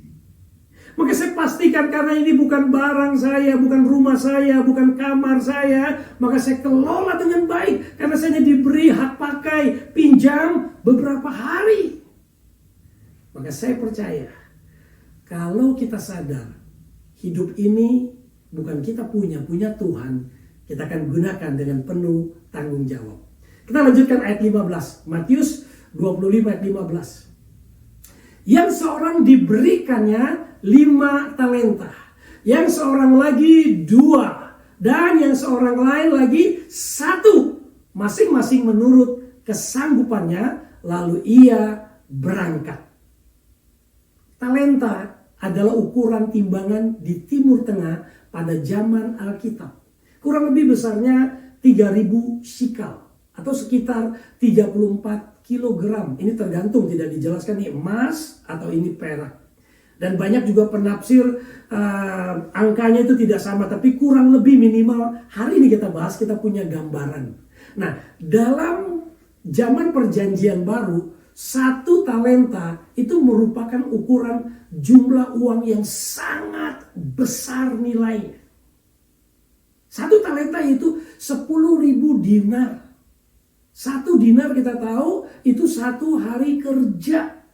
Maka saya pastikan karena ini bukan barang saya, bukan rumah saya, bukan kamar saya, maka saya kelola dengan baik, karena saya diberi hak pakai, pinjam beberapa hari. Maka saya percaya, kalau kita sadar, hidup ini bukan kita punya Tuhan, kita akan gunakan dengan penuh tanggung jawab. Kita lanjutkan ayat 15, Matius 25 ayat 15. Yang seorang diberikannya 5 talenta, yang seorang lagi 2, dan yang seorang lain lagi 1, masing-masing menurut kesanggupannya, lalu ia berangkat. Talenta adalah ukuran timbangan di Timur Tengah pada zaman Alkitab. Kurang lebih besarnya 3.000 shikal atau sekitar 34 kilogram. Ini tergantung, tidak dijelaskan ini emas atau ini perak. Dan banyak juga penafsir angkanya itu tidak sama, tapi kurang lebih minimal. Hari ini kita bahas, kita punya gambaran. Nah, dalam zaman perjanjian baru, 1 talenta itu merupakan ukuran jumlah uang yang sangat besar nilainya. 1 talenta itu 10.000 dinar. 1 dinar kita tahu itu 1 hari kerja.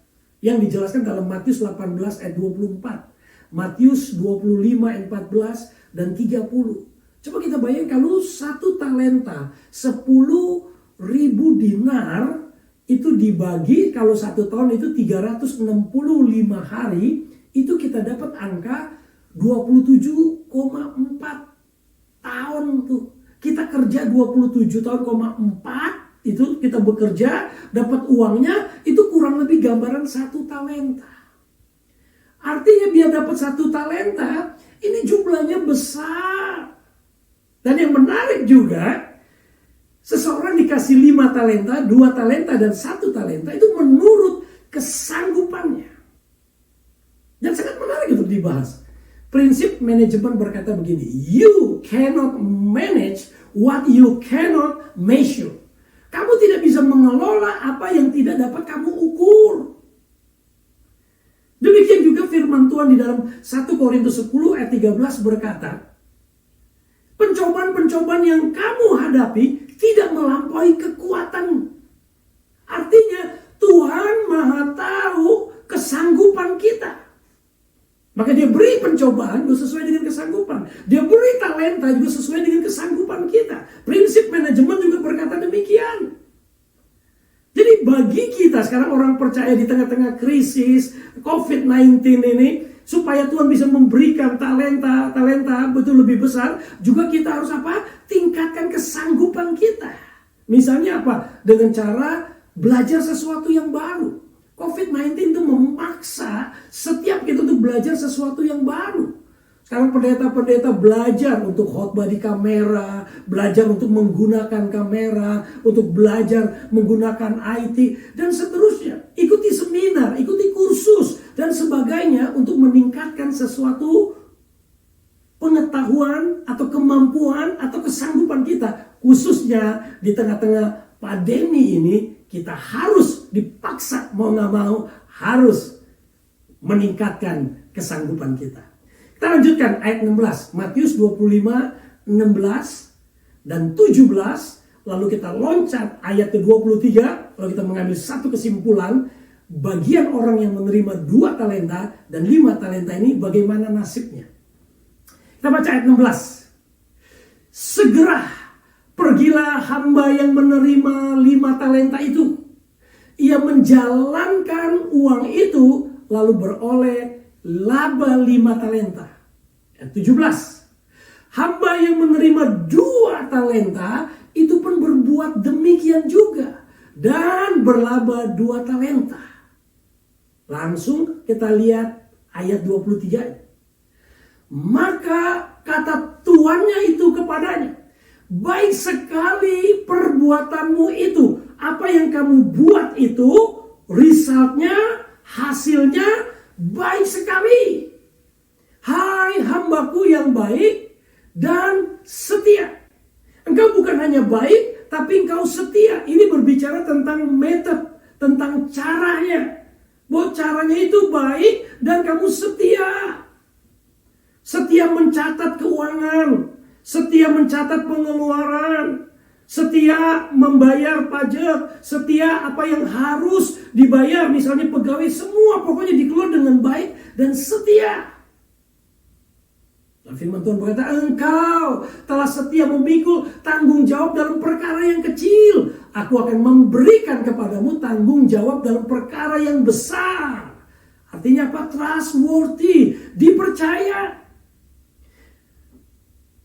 Yang dijelaskan dalam Matius 18 ayat 24. Matius 25 ayat 14 dan 30. Coba kita bayangkan kalau 1 talenta 10.000 dinar itu dibagi kalau 1 tahun itu 365 hari, itu kita dapat angka 27,4 tahun tuh. Kita kerja 27 tahun,4 itu kita bekerja, dapat uangnya itu kurang lebih gambaran 1 talenta. Artinya biar dapat 1 talenta, ini jumlahnya besar. Dan yang menarik juga, seseorang dikasih 5 talenta, 2 talenta, dan 1 talenta itu menurut kesanggupannya. Dan sangat menarik untuk dibahas. Prinsip manajemen berkata begini, you cannot manage what you cannot measure. Kamu tidak bisa mengelola apa yang tidak dapat kamu ukur. Demikian juga firman Tuhan di dalam 1 Korintus 10 ayat 13 berkata, pencobaan-pencobaan yang kamu hadapi tidak melampaui kekuatanmu. Artinya Tuhan Maha tahu kesanggupan kita. Maka dia beri pencobaan juga sesuai dengan kesanggupan. Dia beri talenta juga sesuai dengan kesanggupan kita. Prinsip manajemen juga berkata demikian. Jadi bagi kita sekarang orang percaya di tengah-tengah krisis COVID-19 ini, supaya Tuhan bisa memberikan talenta betul lebih besar, juga kita harus apa? Tingkatkan kesanggupan kita. Misalnya apa? Dengan cara belajar sesuatu yang baru. COVID-19 itu memaksa setiap kita untuk belajar sesuatu yang baru. Sekarang pendeta-pendeta belajar untuk khotbah di kamera, belajar untuk menggunakan kamera, untuk belajar menggunakan IT, dan seterusnya. Ikuti seminar, ikuti kursus, dan sebagainya untuk meningkatkan sesuatu pengetahuan atau kemampuan atau kesanggupan kita. Khususnya di tengah-tengah pandemi ini, kita harus dipaksa mau gak mau harus meningkatkan kesanggupan kita. Kita lanjutkan ayat 16, Matius 25, 16 dan 17. Lalu kita loncat ayat ke-23, lalu kita mengambil satu kesimpulan. Bagian orang yang menerima 2 talenta dan 5 talenta ini bagaimana nasibnya. Kita baca ayat 16. Segera pergilah hamba yang menerima 5 talenta itu. Ia menjalankan uang itu lalu beroleh laba 5 talenta. Ayat 17. Hamba yang menerima 2 talenta itu pun berbuat demikian juga dan berlaba 2 talenta. Langsung kita lihat ayat 23. Maka kata tuannya itu kepadanya, baik sekali perbuatanmu itu. Apa yang kamu buat itu, resultnya, hasilnya baik sekali. Hai hambaku yang baik dan setia. Engkau bukan hanya baik, tapi engkau setia. Ini berbicara tentang metode, tentang caranya. Bahwa caranya itu baik dan kamu setia. Setia mencatat keuangan, setia mencatat pengeluaran, setia membayar pajak, setia apa yang harus dibayar. Misalnya pegawai semua pokoknya dikelola dengan baik dan setia. Dan firman Tuhan berkata, engkau telah setia memikul tanggung jawab dalam perkara yang kecil. Aku akan memberikan kepadamu tanggung jawab dalam perkara yang besar. Artinya apa? Trustworthy, dipercaya.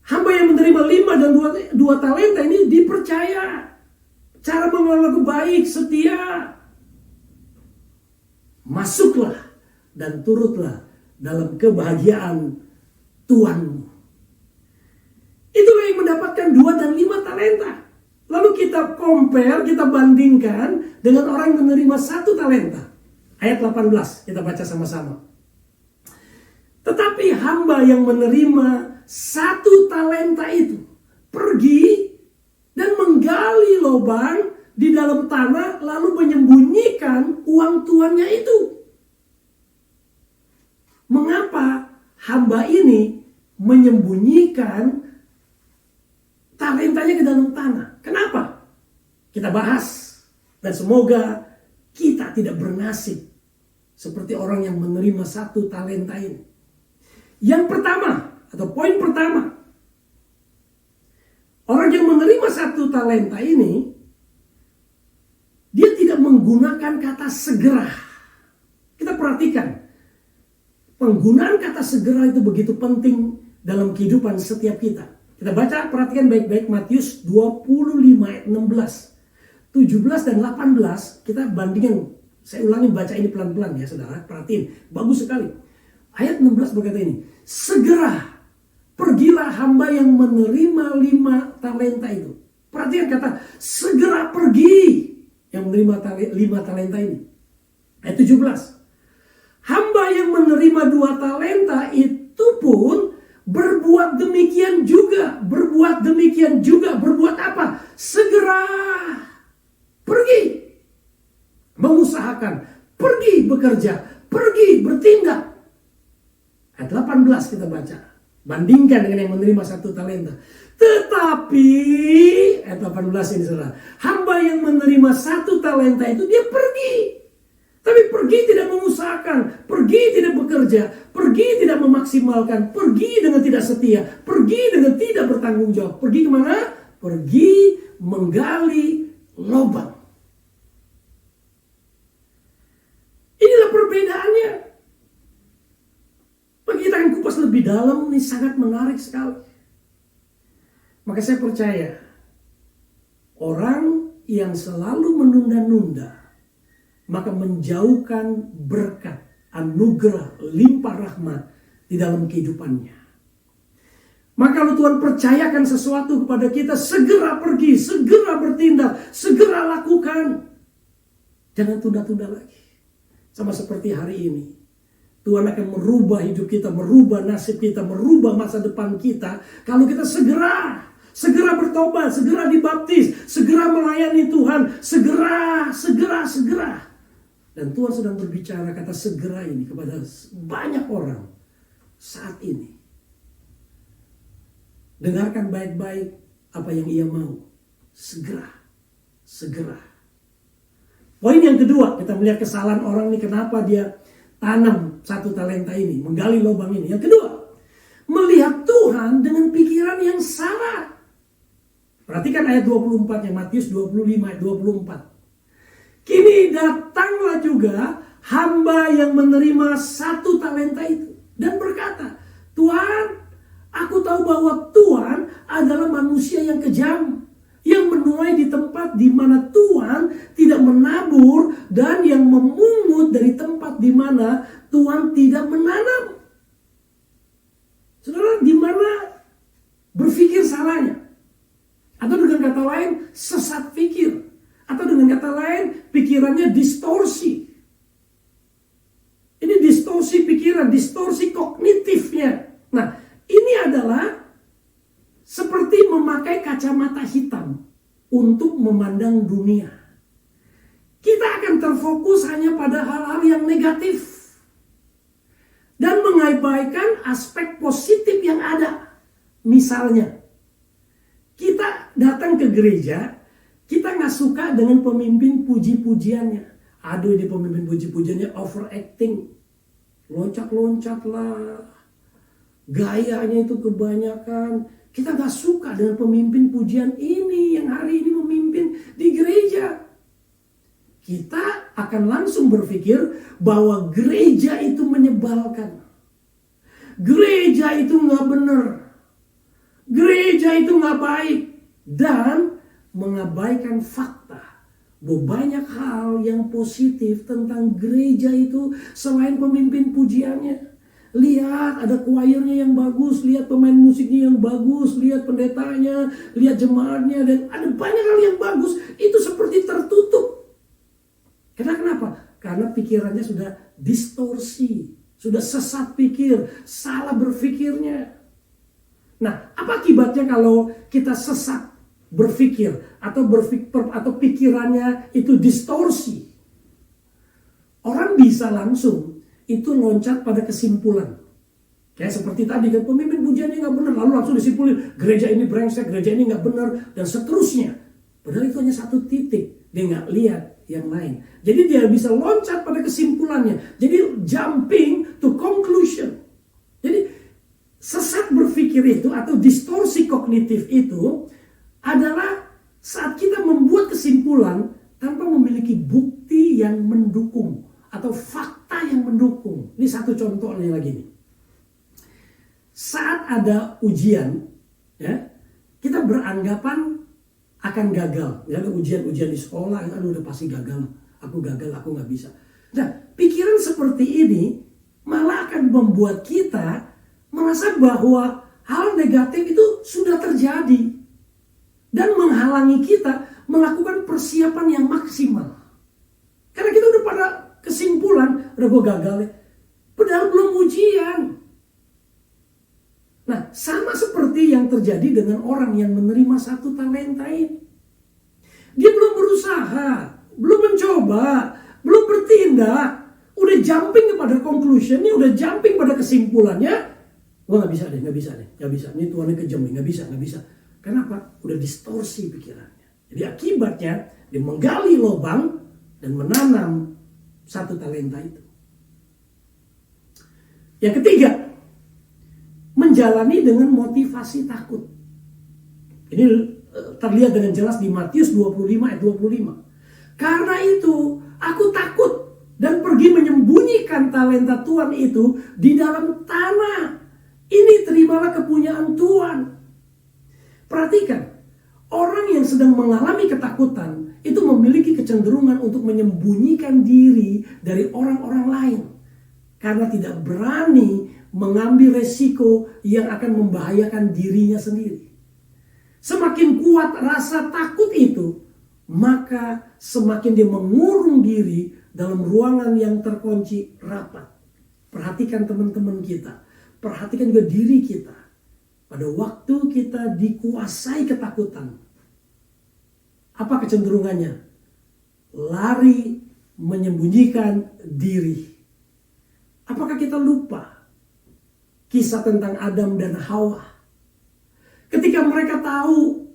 Hamba yang menerima 5 dan 2 talenta ini dipercaya. Cara mengelola baik, setia. Masuklah dan turutlah dalam kebahagiaan Tuhanmu. Itulah yang mendapatkan 2 dan 5 talenta. Lalu kita compare, kita bandingkan dengan orang yang menerima 1 talenta. Ayat 18, kita baca sama-sama. Tetapi hamba yang menerima 1 talenta itu pergi dan menggali lubang di dalam tanah lalu menyembunyikan uang tuannya itu. Mengapa hamba ini menyembunyikan talentanya ke dalam tanah. Kenapa? Kita bahas. Dan semoga kita tidak bernasib seperti orang yang menerima 1 talenta ini. Yang pertama, atau poin pertama, orang yang menerima 1 talenta ini, dia tidak menggunakan kata segera. Kita perhatikan, penggunaan kata segera itu begitu penting dalam kehidupan setiap kita. Kita baca, perhatikan baik-baik Matius 25 ayat 16. 17 dan 18 kita bandingkan. Saya ulangi baca ini pelan-pelan ya saudara. Perhatiin, bagus sekali. Ayat 16 berkata ini. Segera pergilah hamba yang menerima 5 talenta itu. Perhatikan kata segera pergi yang menerima 5 talenta ini. Ayat 17. Hamba yang menerima 2 talenta itu pun berbuat demikian juga. Berbuat demikian juga. Berbuat apa? Segera pergi, mengusahakan, pergi bekerja, pergi bertindak. Ayat 18 kita baca. Bandingkan dengan yang menerima 1 talenta. Tetapi, ayat 18 ini saudara. Hamba yang menerima 1 talenta itu dia pergi. Tapi pergi tidak mengusahakan, pergi tidak bekerja, pergi tidak memaksimalkan, pergi dengan tidak setia, pergi dengan tidak bertanggung jawab. Pergi kemana? Pergi menggali lubang. Inilah perbedaannya. Bagi kita akan kupas lebih dalam, ini sangat menarik sekali. Maka saya percaya, orang yang selalu menunda-nunda, maka menjauhkan berkat, anugerah, limpah rahmat di dalam kehidupannya. Maka kalau Tuhan percayakan sesuatu kepada kita, segera pergi, segera bertindak, segera lakukan. Jangan tunda-tunda lagi. Sama seperti hari ini. Tuhan akan merubah hidup kita, merubah nasib kita, merubah masa depan kita. Kalau kita segera bertobat, segera dibaptis, segera melayani Tuhan, segera. Dan Tuhan sedang berbicara kata segera ini kepada banyak orang saat ini. Dengarkan baik-baik apa yang ia mau. Segera. Poin yang kedua, kita melihat kesalahan orang ini, kenapa dia tanam 1 talenta ini, menggali lubang ini. Yang kedua, melihat Tuhan dengan pikiran yang salah. Perhatikan ayat 24 yang Matius 25 ayat 24. Kini datanglah juga hamba yang menerima 1 talenta itu dan berkata, Tuhan, aku tahu bahwa Tuhan adalah manusia yang kejam, yang menuai di tempat di mana Tuhan tidak menabur dan yang memungut dari tempat di mana Tuhan tidak menanam. Saudara, di mana berpikir salahnya? Atau dengan kata lain, sesat pikir. Atau dengan kata lain, pikirannya distorsi. Ini distorsi pikiran, distorsi kognitifnya. Nah, ini adalah seperti memakai kacamata hitam untuk memandang dunia. Kita akan terfokus hanya pada hal-hal yang negatif dan mengabaikan aspek positif yang ada. Misalnya, kita datang ke gereja, kita nggak suka dengan pemimpin puji-pujiannya. Aduh, ini pemimpin puji-pujiannya overacting, loncat-loncat lah, gayanya itu kebanyakan. Kita gak suka dengan pemimpin pujian ini yang hari ini memimpin di gereja. Kita akan langsung berpikir bahwa gereja itu menyebalkan. Gereja itu gak benar. Gereja itu gak baik. Dan mengabaikan fakta bahwa banyak hal yang positif tentang gereja itu selain pemimpin pujiannya. Lihat ada choirnya yang bagus, lihat pemain musiknya yang bagus, lihat pendetanya, lihat jemaatnya, dan ada banyak hal yang bagus. Itu seperti tertutup. Kenapa? Karena pikirannya sudah distorsi, sudah sesat pikir, salah berpikirnya. Nah, apa akibatnya kalau kita sesat berpikir atau pikirannya itu distorsi? Orang bisa langsung itu loncat pada kesimpulan. Kayak seperti tadi kan, pemimpin pujiannya nggak benar, lalu langsung disimpulin gereja ini brengsek, gereja ini nggak benar, dan seterusnya. Padahal itu hanya satu titik, dia nggak lihat yang lain. Jadi dia bisa loncat pada kesimpulannya. Jadi jumping to conclusion. Jadi sesat berpikir itu atau distorsi kognitif itu adalah saat kita membuat kesimpulan tanpa memiliki bukti yang mendukung atau fakta yang mendukung. Ini satu contohnya lagi nih. Saat ada ujian, ya, kita beranggapan akan gagal. Ya, ada ujian-ujian di sekolah, aduh udah pasti gagal, aku nggak bisa. Nah, pikiran seperti ini malah akan membuat kita merasa bahwa hal negatif itu sudah terjadi dan menghalangi kita melakukan persiapan yang maksimal. Karena kita udah pada kesimpulan, udah gue gagal ya. Padahal belum ujian. Nah, sama seperti yang terjadi dengan orang yang menerima 1 talenta ini. Dia belum berusaha, belum mencoba, belum bertindak, udah jumping kepada conclusionnya, udah jumping pada kesimpulannya. Wah, nggak bisa. Ini Tuhannya kejam nih, nggak bisa. Kenapa? Udah distorsi pikirannya. Jadi akibatnya dia menggali lubang dan menanam 1 talenta itu. Yang ketiga, menjalani dengan motivasi takut. Ini terlihat dengan jelas di Matius 25 ayat 25. Karena itu aku takut dan pergi menyembunyikan talenta Tuhan itu di dalam tanah. Ini terimalah kepunyaan Tuhan. Perhatikan, orang yang sedang mengalami ketakutan itu memiliki kecenderungan untuk menyembunyikan diri dari orang-orang lain. Karena tidak berani mengambil resiko yang akan membahayakan dirinya sendiri. Semakin kuat rasa takut itu, maka semakin dia mengurung diri dalam ruangan yang terkunci rapat. Perhatikan teman-teman kita, perhatikan juga diri kita. Pada waktu kita dikuasai ketakutan, apa kecenderungannya? Lari, menyembunyikan diri. Apakah kita lupa kisah tentang Adam dan Hawa? Ketika mereka tahu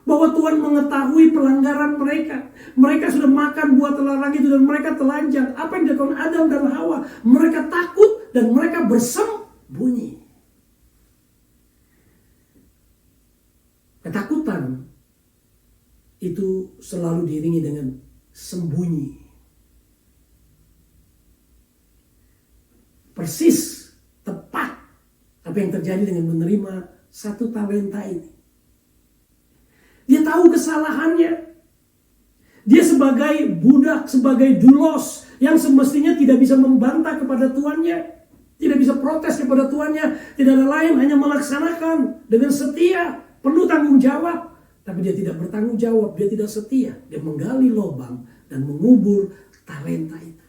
bahwa Tuhan mengetahui pelanggaran mereka, mereka sudah makan buah terlarang itu dan mereka telanjang. Apa yang dilakukan Adam dan Hawa? Mereka takut dan mereka bersembunyi. Ketakutan itu selalu diiringi dengan sembunyi. Persis tepat apa yang terjadi dengan menerima 1 talenta ini. Dia tahu kesalahannya. Dia sebagai budak, sebagai dulos yang semestinya tidak bisa membantah kepada tuannya, tidak bisa protes kepada tuannya, tidak ada lain hanya melaksanakan dengan setia, penuh tanggung jawab. Tapi dia tidak bertanggung jawab, dia tidak setia. Dia menggali lubang dan mengubur talenta itu.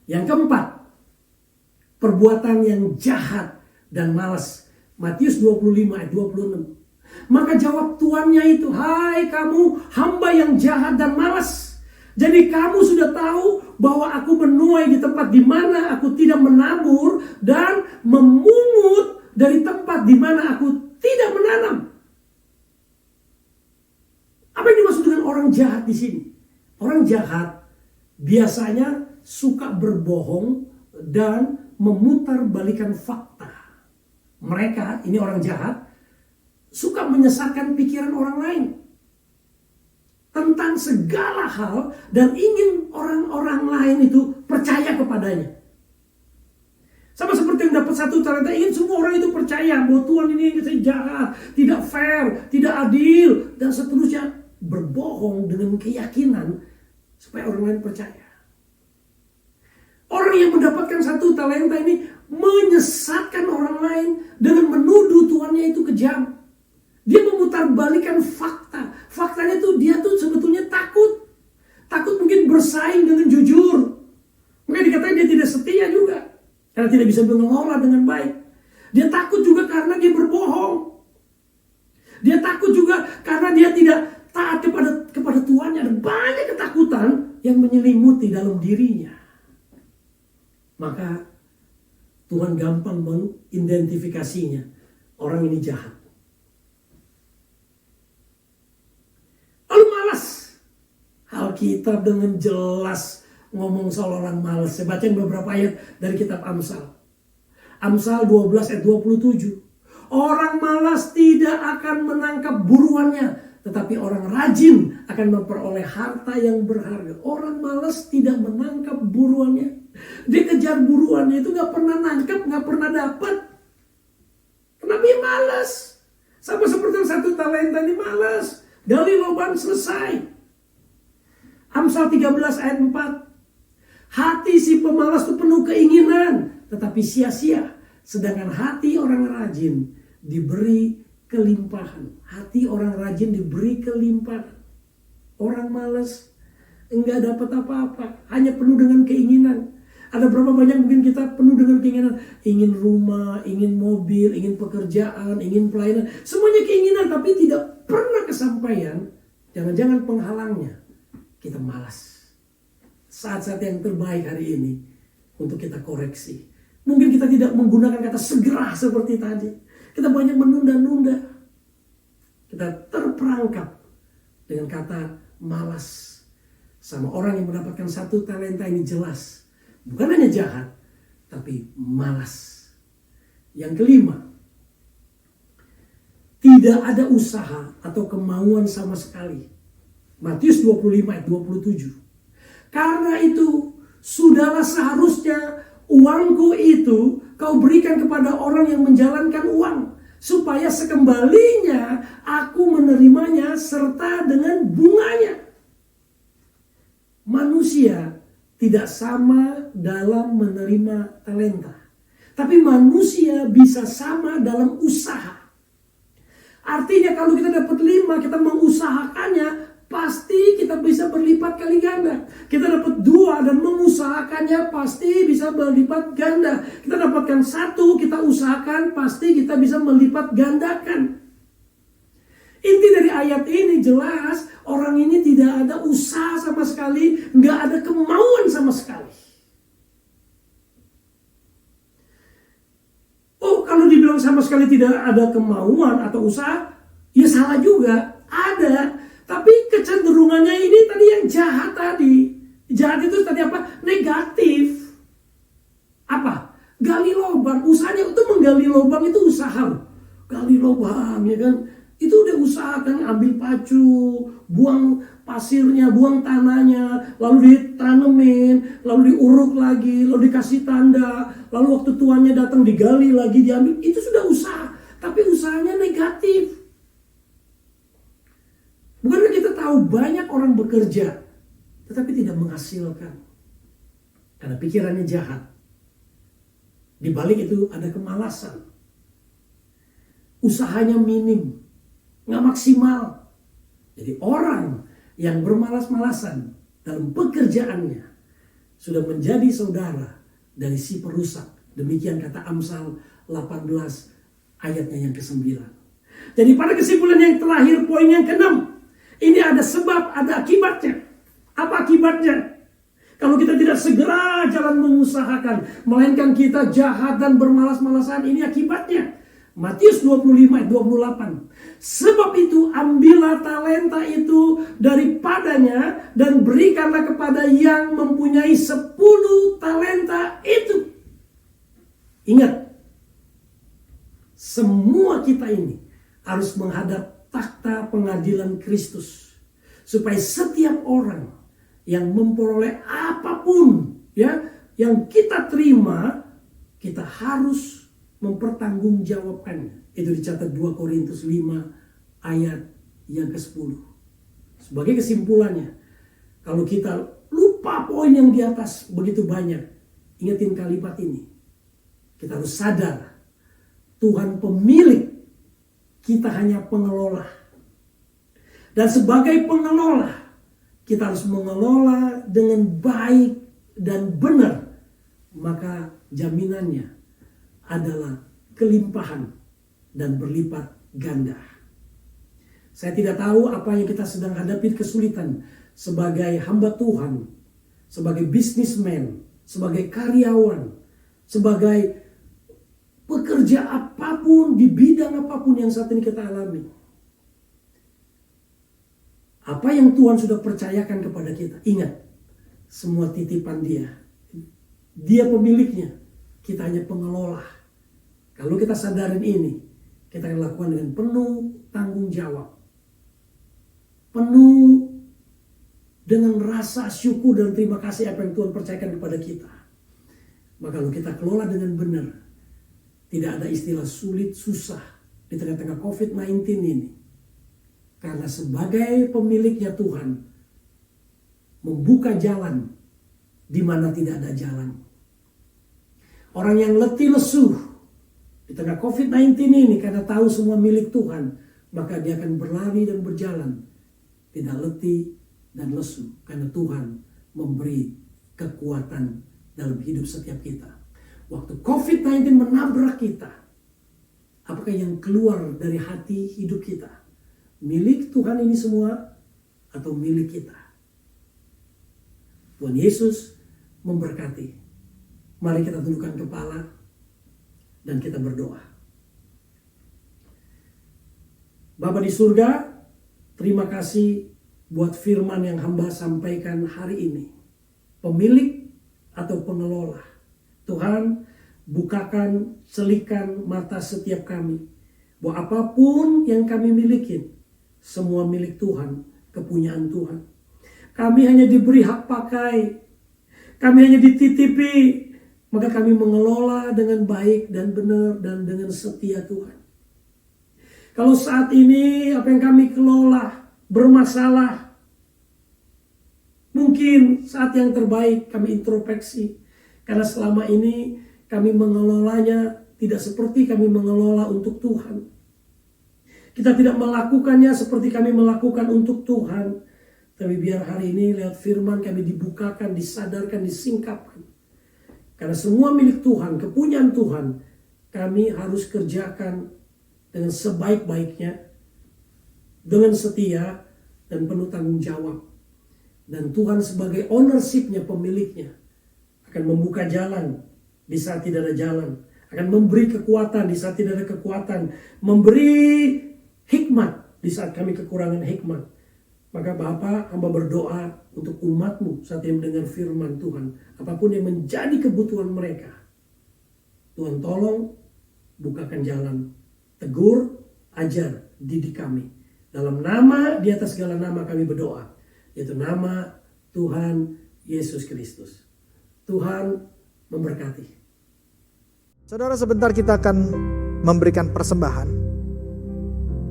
Yang keempat, perbuatan yang jahat dan malas. Matius 25 ayat 26. Maka jawab tuannya itu, hai kamu hamba yang jahat dan malas. Jadi kamu sudah tahu bahwa aku menuai di tempat di mana aku tidak menabur dan memungut dari tempat di mana aku tidak menanam. Apa yang dimaksud dengan orang jahat di sini? Orang jahat biasanya suka berbohong dan memutarbalikkan fakta. Mereka, ini orang jahat, suka menyesatkan pikiran orang lain tentang segala hal dan ingin orang-orang lain itu percaya kepadanya. Sama seperti yang dapat 1 talenta, ingin semua orang itu percaya bahwa Tuhan ini jahat, tidak fair, tidak adil, dan seterusnya. Berbohong dengan keyakinan supaya orang lain percaya. Orang yang mendapatkan 1 talenta ini menyesatkan orang lain dengan menuduh tuannya itu kejam. Dia memutarbalikan fakta. Faktanya tuh dia tuh sebetulnya takut. Takut mungkin bersaing dengan jujur. Mungkin dikatakan dia tidak setia juga. Karena tidak bisa mengelola dengan baik. Dia takut juga karena dia berbohong. Dia takut juga karena dia tidak taat kepada tuannya. Ada banyak ketakutan yang menyelimuti dalam dirinya. maka Tuhan gampang mengidentifikasinya. Orang ini jahat. Lalu malas. Alkitab dengan jelas ngomong soal orang malas. Saya bacain beberapa ayat dari kitab Amsal. Amsal 12 ayat 27. Orang malas tidak akan menangkap buruannya, tetapi orang rajin akan memperoleh harta yang berharga. Orang malas tidak menangkap buruannya. Dia kejar buruannya itu gak pernah nangkap, gak pernah dapat. Kenapa dia malas? Sama seperti satu talenta ini malas. Gali lubang selesai. Amsal 13 ayat 4. Hati si pemalas itu penuh keinginan, tetapi sia-sia. Sedangkan hati orang rajin diberi kelimpahan. Hati orang rajin diberi kelimpahan. Orang malas enggak dapat apa-apa, hanya penuh dengan keinginan. Ada berapa banyak mungkin kita penuh dengan keinginan. Ingin rumah, ingin mobil, ingin pekerjaan, ingin pelayanan. Semuanya keinginan tapi tidak pernah kesampaian. Jangan-jangan penghalangnya kita malas. Saat-saat yang terbaik hari ini untuk kita koreksi. Mungkin kita tidak menggunakan kata segera seperti tadi. Kita banyak menunda-nunda. Kita terperangkap dengan kata malas. Sama orang yang mendapatkan satu talenta ini jelas. Bukan hanya jahat, tapi malas. Yang kelima, tidak ada usaha atau kemauan sama sekali. Matius 25 ayat 27. Karena itu, sudahlah seharusnya uangku itu kau berikan kepada orang yang menjalankan uang, supaya sekembalinya aku menerimanya serta dengan bunganya. Manusia tidak sama dalam menerima talenta, tapi manusia bisa sama dalam usaha. Artinya kalau kita dapat 5, kita mengusahakannya, pasti kita bisa berlipat kali ganda. Kita dapat 2 dan mengusahakannya, pasti bisa berlipat ganda. Kita dapatkan 1, kita usahakan, pasti kita bisa melipat gandakan. Inti dari ayat ini jelas, orang ini tidak ada usaha sama sekali, nggak ada kemauan sama sekali. Oh, kalau dibilang sama sekali tidak ada kemauan atau usaha, ya salah juga, ada. Tapi kecenderungannya ini tadi yang jahat tadi. Jahat itu tadi apa? Negatif. Apa? Gali lubang. Usahanya itu menggali lubang itu usaha. Gali lubang, ya kan? Itu udah usahakan ambil pacu, buang pasirnya, buang tanahnya, lalu ditanemin, lalu diuruk lagi, lalu dikasih tanda, lalu waktu tuannya datang digali lagi, diambil. Itu sudah usaha, tapi usahanya negatif. Bukankah kita tahu banyak orang bekerja, tetapi tidak menghasilkan? Karena pikirannya jahat. Di balik itu ada kemalasan. Usahanya minim. Nggak maksimal. Jadi orang yang bermalas-malasan dalam pekerjaannya sudah menjadi saudara dari si perusak. Demikian kata Amsal 18 ayatnya yang ke-9. Jadi pada kesimpulan yang terakhir, poin yang ke-6, ini ada sebab, ada akibatnya. Apa akibatnya? Kalau kita tidak segera jalan mengusahakan, melainkan kita jahat dan bermalas-malasan, ini akibatnya. Matius 25 ayat 28. Sebab itu ambillah talenta itu daripadanya dan berikanlah kepada yang mempunyai 10 talenta itu. Ingat, semua kita ini harus menghadap takhta pengadilan Kristus. Supaya setiap orang yang memperoleh apapun ya yang kita terima, kita harus mempertanggungjawabkannya. Itu dicatat 2 Korintus 5 ayat yang ke-10. Sebagai kesimpulannya, kalau kita lupa poin yang di atas begitu banyak, ingetin kalimat ini. Kita harus sadar, Tuhan pemilik, kita hanya pengelola. Dan sebagai pengelola, kita harus mengelola dengan baik dan benar. Maka jaminannya adalah kelimpahan dan berlipat ganda. Saya tidak tahu apa yang kita sedang hadapi kesulitan sebagai hamba Tuhan, sebagai businessman, sebagai karyawan, sebagai pekerja apapun, di bidang apapun yang saat ini kita alami. Apa yang Tuhan sudah percayakan kepada kita, ingat, semua titipan Dia. Dia pemiliknya, kita hanya pengelola. Kalau kita sadarin ini, kita akan lakukan dengan penuh tanggung jawab. Penuh dengan rasa syukur dan terima kasih apa yang Tuhan percayakan kepada kita. Maka kalau kita kelola dengan benar, tidak ada istilah sulit, susah di tengah-tengah COVID-19 ini. Karena sebagai pemiliknya Tuhan, membuka jalan di mana tidak ada jalan. Orang yang letih lesu di tengah COVID-19 ini karena tahu semua milik Tuhan, maka dia akan berlari dan berjalan. Tidak letih dan lesu karena Tuhan memberi kekuatan dalam hidup setiap kita. Waktu COVID-19 menabrak kita, apakah yang keluar dari hati hidup kita? Milik Tuhan ini semua atau milik kita? Tuhan Yesus memberkati. Mari kita tundukkan kepala dan kita berdoa. Bapa di surga, terima kasih buat firman yang hamba sampaikan hari ini. Pemilik atau pengelola. Tuhan, bukakan, selikan mata setiap kami. Bahwa apapun yang kami miliki, semua milik Tuhan, kepunyaan Tuhan. Kami hanya diberi hak pakai. Kami hanya dititipi. Maka kami mengelola dengan baik dan benar dan dengan setia Tuhan. Kalau saat ini apa yang kami kelola bermasalah, mungkin saat yang terbaik kami introspeksi. Karena selama ini kami mengelolanya tidak seperti kami mengelola untuk Tuhan. Kita tidak melakukannya seperti kami melakukan untuk Tuhan. Tapi biar hari ini lewat firman kami dibukakan, disadarkan, disingkapkan. Karena semua milik Tuhan, kepunyaan Tuhan, kami harus kerjakan dengan sebaik-baiknya, dengan setia dan penuh tanggung jawab. Dan Tuhan sebagai ownership-nya, pemiliknya, akan membuka jalan di saat tidak ada jalan. Akan memberi kekuatan di saat tidak ada kekuatan. Memberi hikmat di saat kami kekurangan hikmat. Maka Bapa, hamba berdoa untuk umat-Mu saat ini mendengar firman Tuhan. Apapun yang menjadi kebutuhan mereka, Tuhan tolong bukakan jalan. Tegur, ajar, didik kami. Dalam nama, di atas segala nama kami berdoa. Yaitu nama Tuhan Yesus Kristus. Tuhan memberkati. Saudara, sebentar kita akan memberikan persembahan.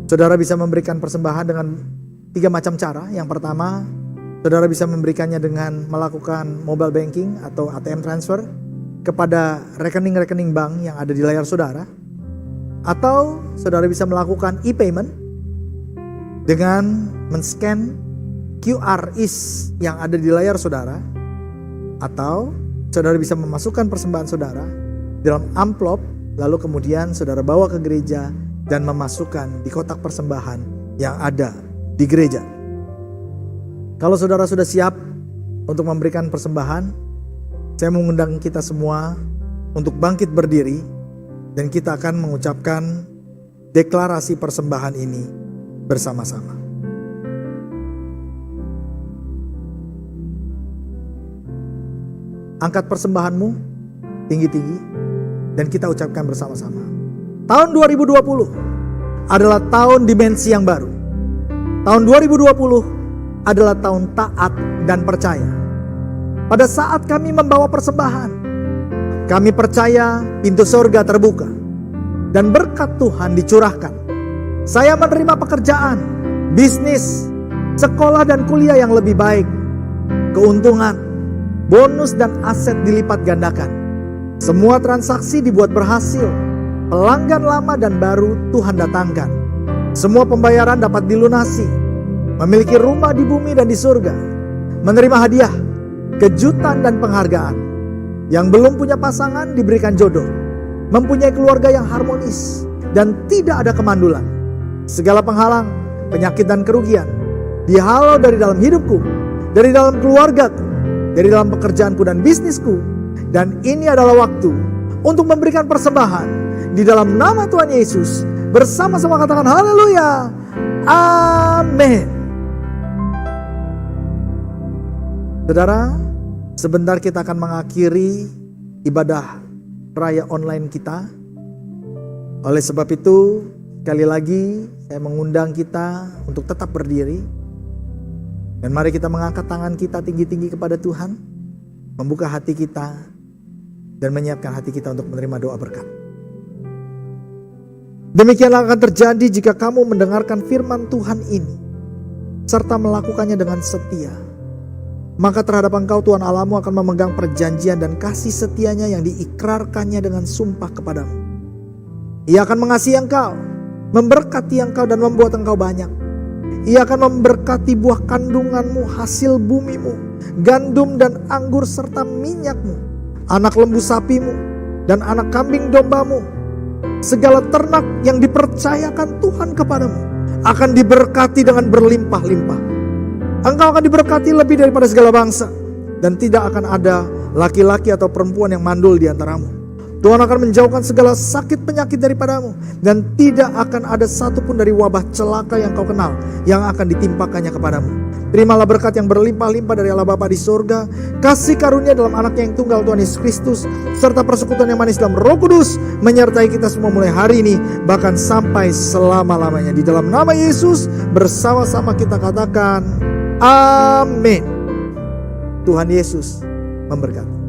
Saudara bisa memberikan persembahan dengan 3 macam cara. Yang pertama, saudara bisa memberikannya dengan melakukan mobile banking atau ATM transfer kepada rekening-rekening bank yang ada di layar saudara. Atau saudara bisa melakukan e-payment dengan men-scan QR yang ada di layar saudara. Atau saudara bisa memasukkan persembahan saudara dalam amplop, lalu kemudian saudara bawa ke gereja dan memasukkan di kotak persembahan yang ada di gereja. Kalau saudara sudah siap untuk memberikan persembahan, saya mengundang kita semua untuk bangkit berdiri dan kita akan mengucapkan deklarasi persembahan ini bersama-sama. Angkat persembahanmu tinggi-tinggi dan kita ucapkan bersama-sama. Tahun 2020 adalah tahun dimensi yang baru. Tahun 2020 adalah tahun taat dan percaya. Pada saat kami membawa persembahan, kami percaya pintu surga terbuka dan berkat Tuhan dicurahkan. Saya menerima pekerjaan, bisnis, sekolah dan kuliah yang lebih baik, keuntungan, bonus dan aset dilipat gandakan. Semua transaksi dibuat berhasil, pelanggan lama dan baru Tuhan datangkan. Semua pembayaran dapat dilunasi, memiliki rumah di bumi dan di surga, menerima hadiah, kejutan dan penghargaan. Yang belum punya pasangan diberikan jodoh, mempunyai keluarga yang harmonis dan tidak ada kemandulan. Segala penghalang, penyakit dan kerugian dihalau dari dalam hidupku, dari dalam keluargaku, dari dalam pekerjaanku dan bisnisku, Dan ini adalah waktu untuk memberikan persembahan di dalam nama Tuhan Yesus. Bersama-sama katakan haleluya. Amin. Saudara, sebentar kita akan mengakhiri ibadah raya online kita. Oleh sebab itu, sekali lagi saya mengundang kita untuk tetap berdiri. Dan mari kita mengangkat tangan kita tinggi-tinggi kepada Tuhan. Membuka hati kita dan menyiapkan hati kita untuk menerima doa berkat. Demikianlah akan terjadi jika kamu mendengarkan firman Tuhan ini serta melakukannya dengan setia. Maka terhadap engkau Tuhan Allahmu akan memegang perjanjian dan kasih setianya yang diikrarkannya dengan sumpah kepadamu. Ia akan mengasihi engkau, memberkati engkau dan membuat engkau banyak. Ia akan memberkati buah kandunganmu, hasil bumimu, gandum dan anggur serta minyakmu, anak lembu sapimu dan anak kambing dombamu. Segala ternak yang dipercayakan Tuhan kepadamu akan diberkati dengan berlimpah-limpah. Engkau akan diberkati lebih daripada segala bangsa, dan tidak akan ada laki-laki atau perempuan yang mandul di antaramu. Tuhan akan menjauhkan segala sakit penyakit daripadamu, dan tidak akan ada satupun dari wabah celaka yang kau kenal yang akan ditimpakannya kepadamu. Terimalah berkat yang berlimpah-limpah dari Allah Bapa di sorga, kasih karunia dalam anaknya yang tunggal Tuhan Yesus Kristus, serta persekutuan yang manis dalam Roh Kudus menyertai kita semua mulai hari ini bahkan sampai selama-lamanya. Di dalam nama Yesus bersama-sama kita katakan amin. Tuhan Yesus memberkati.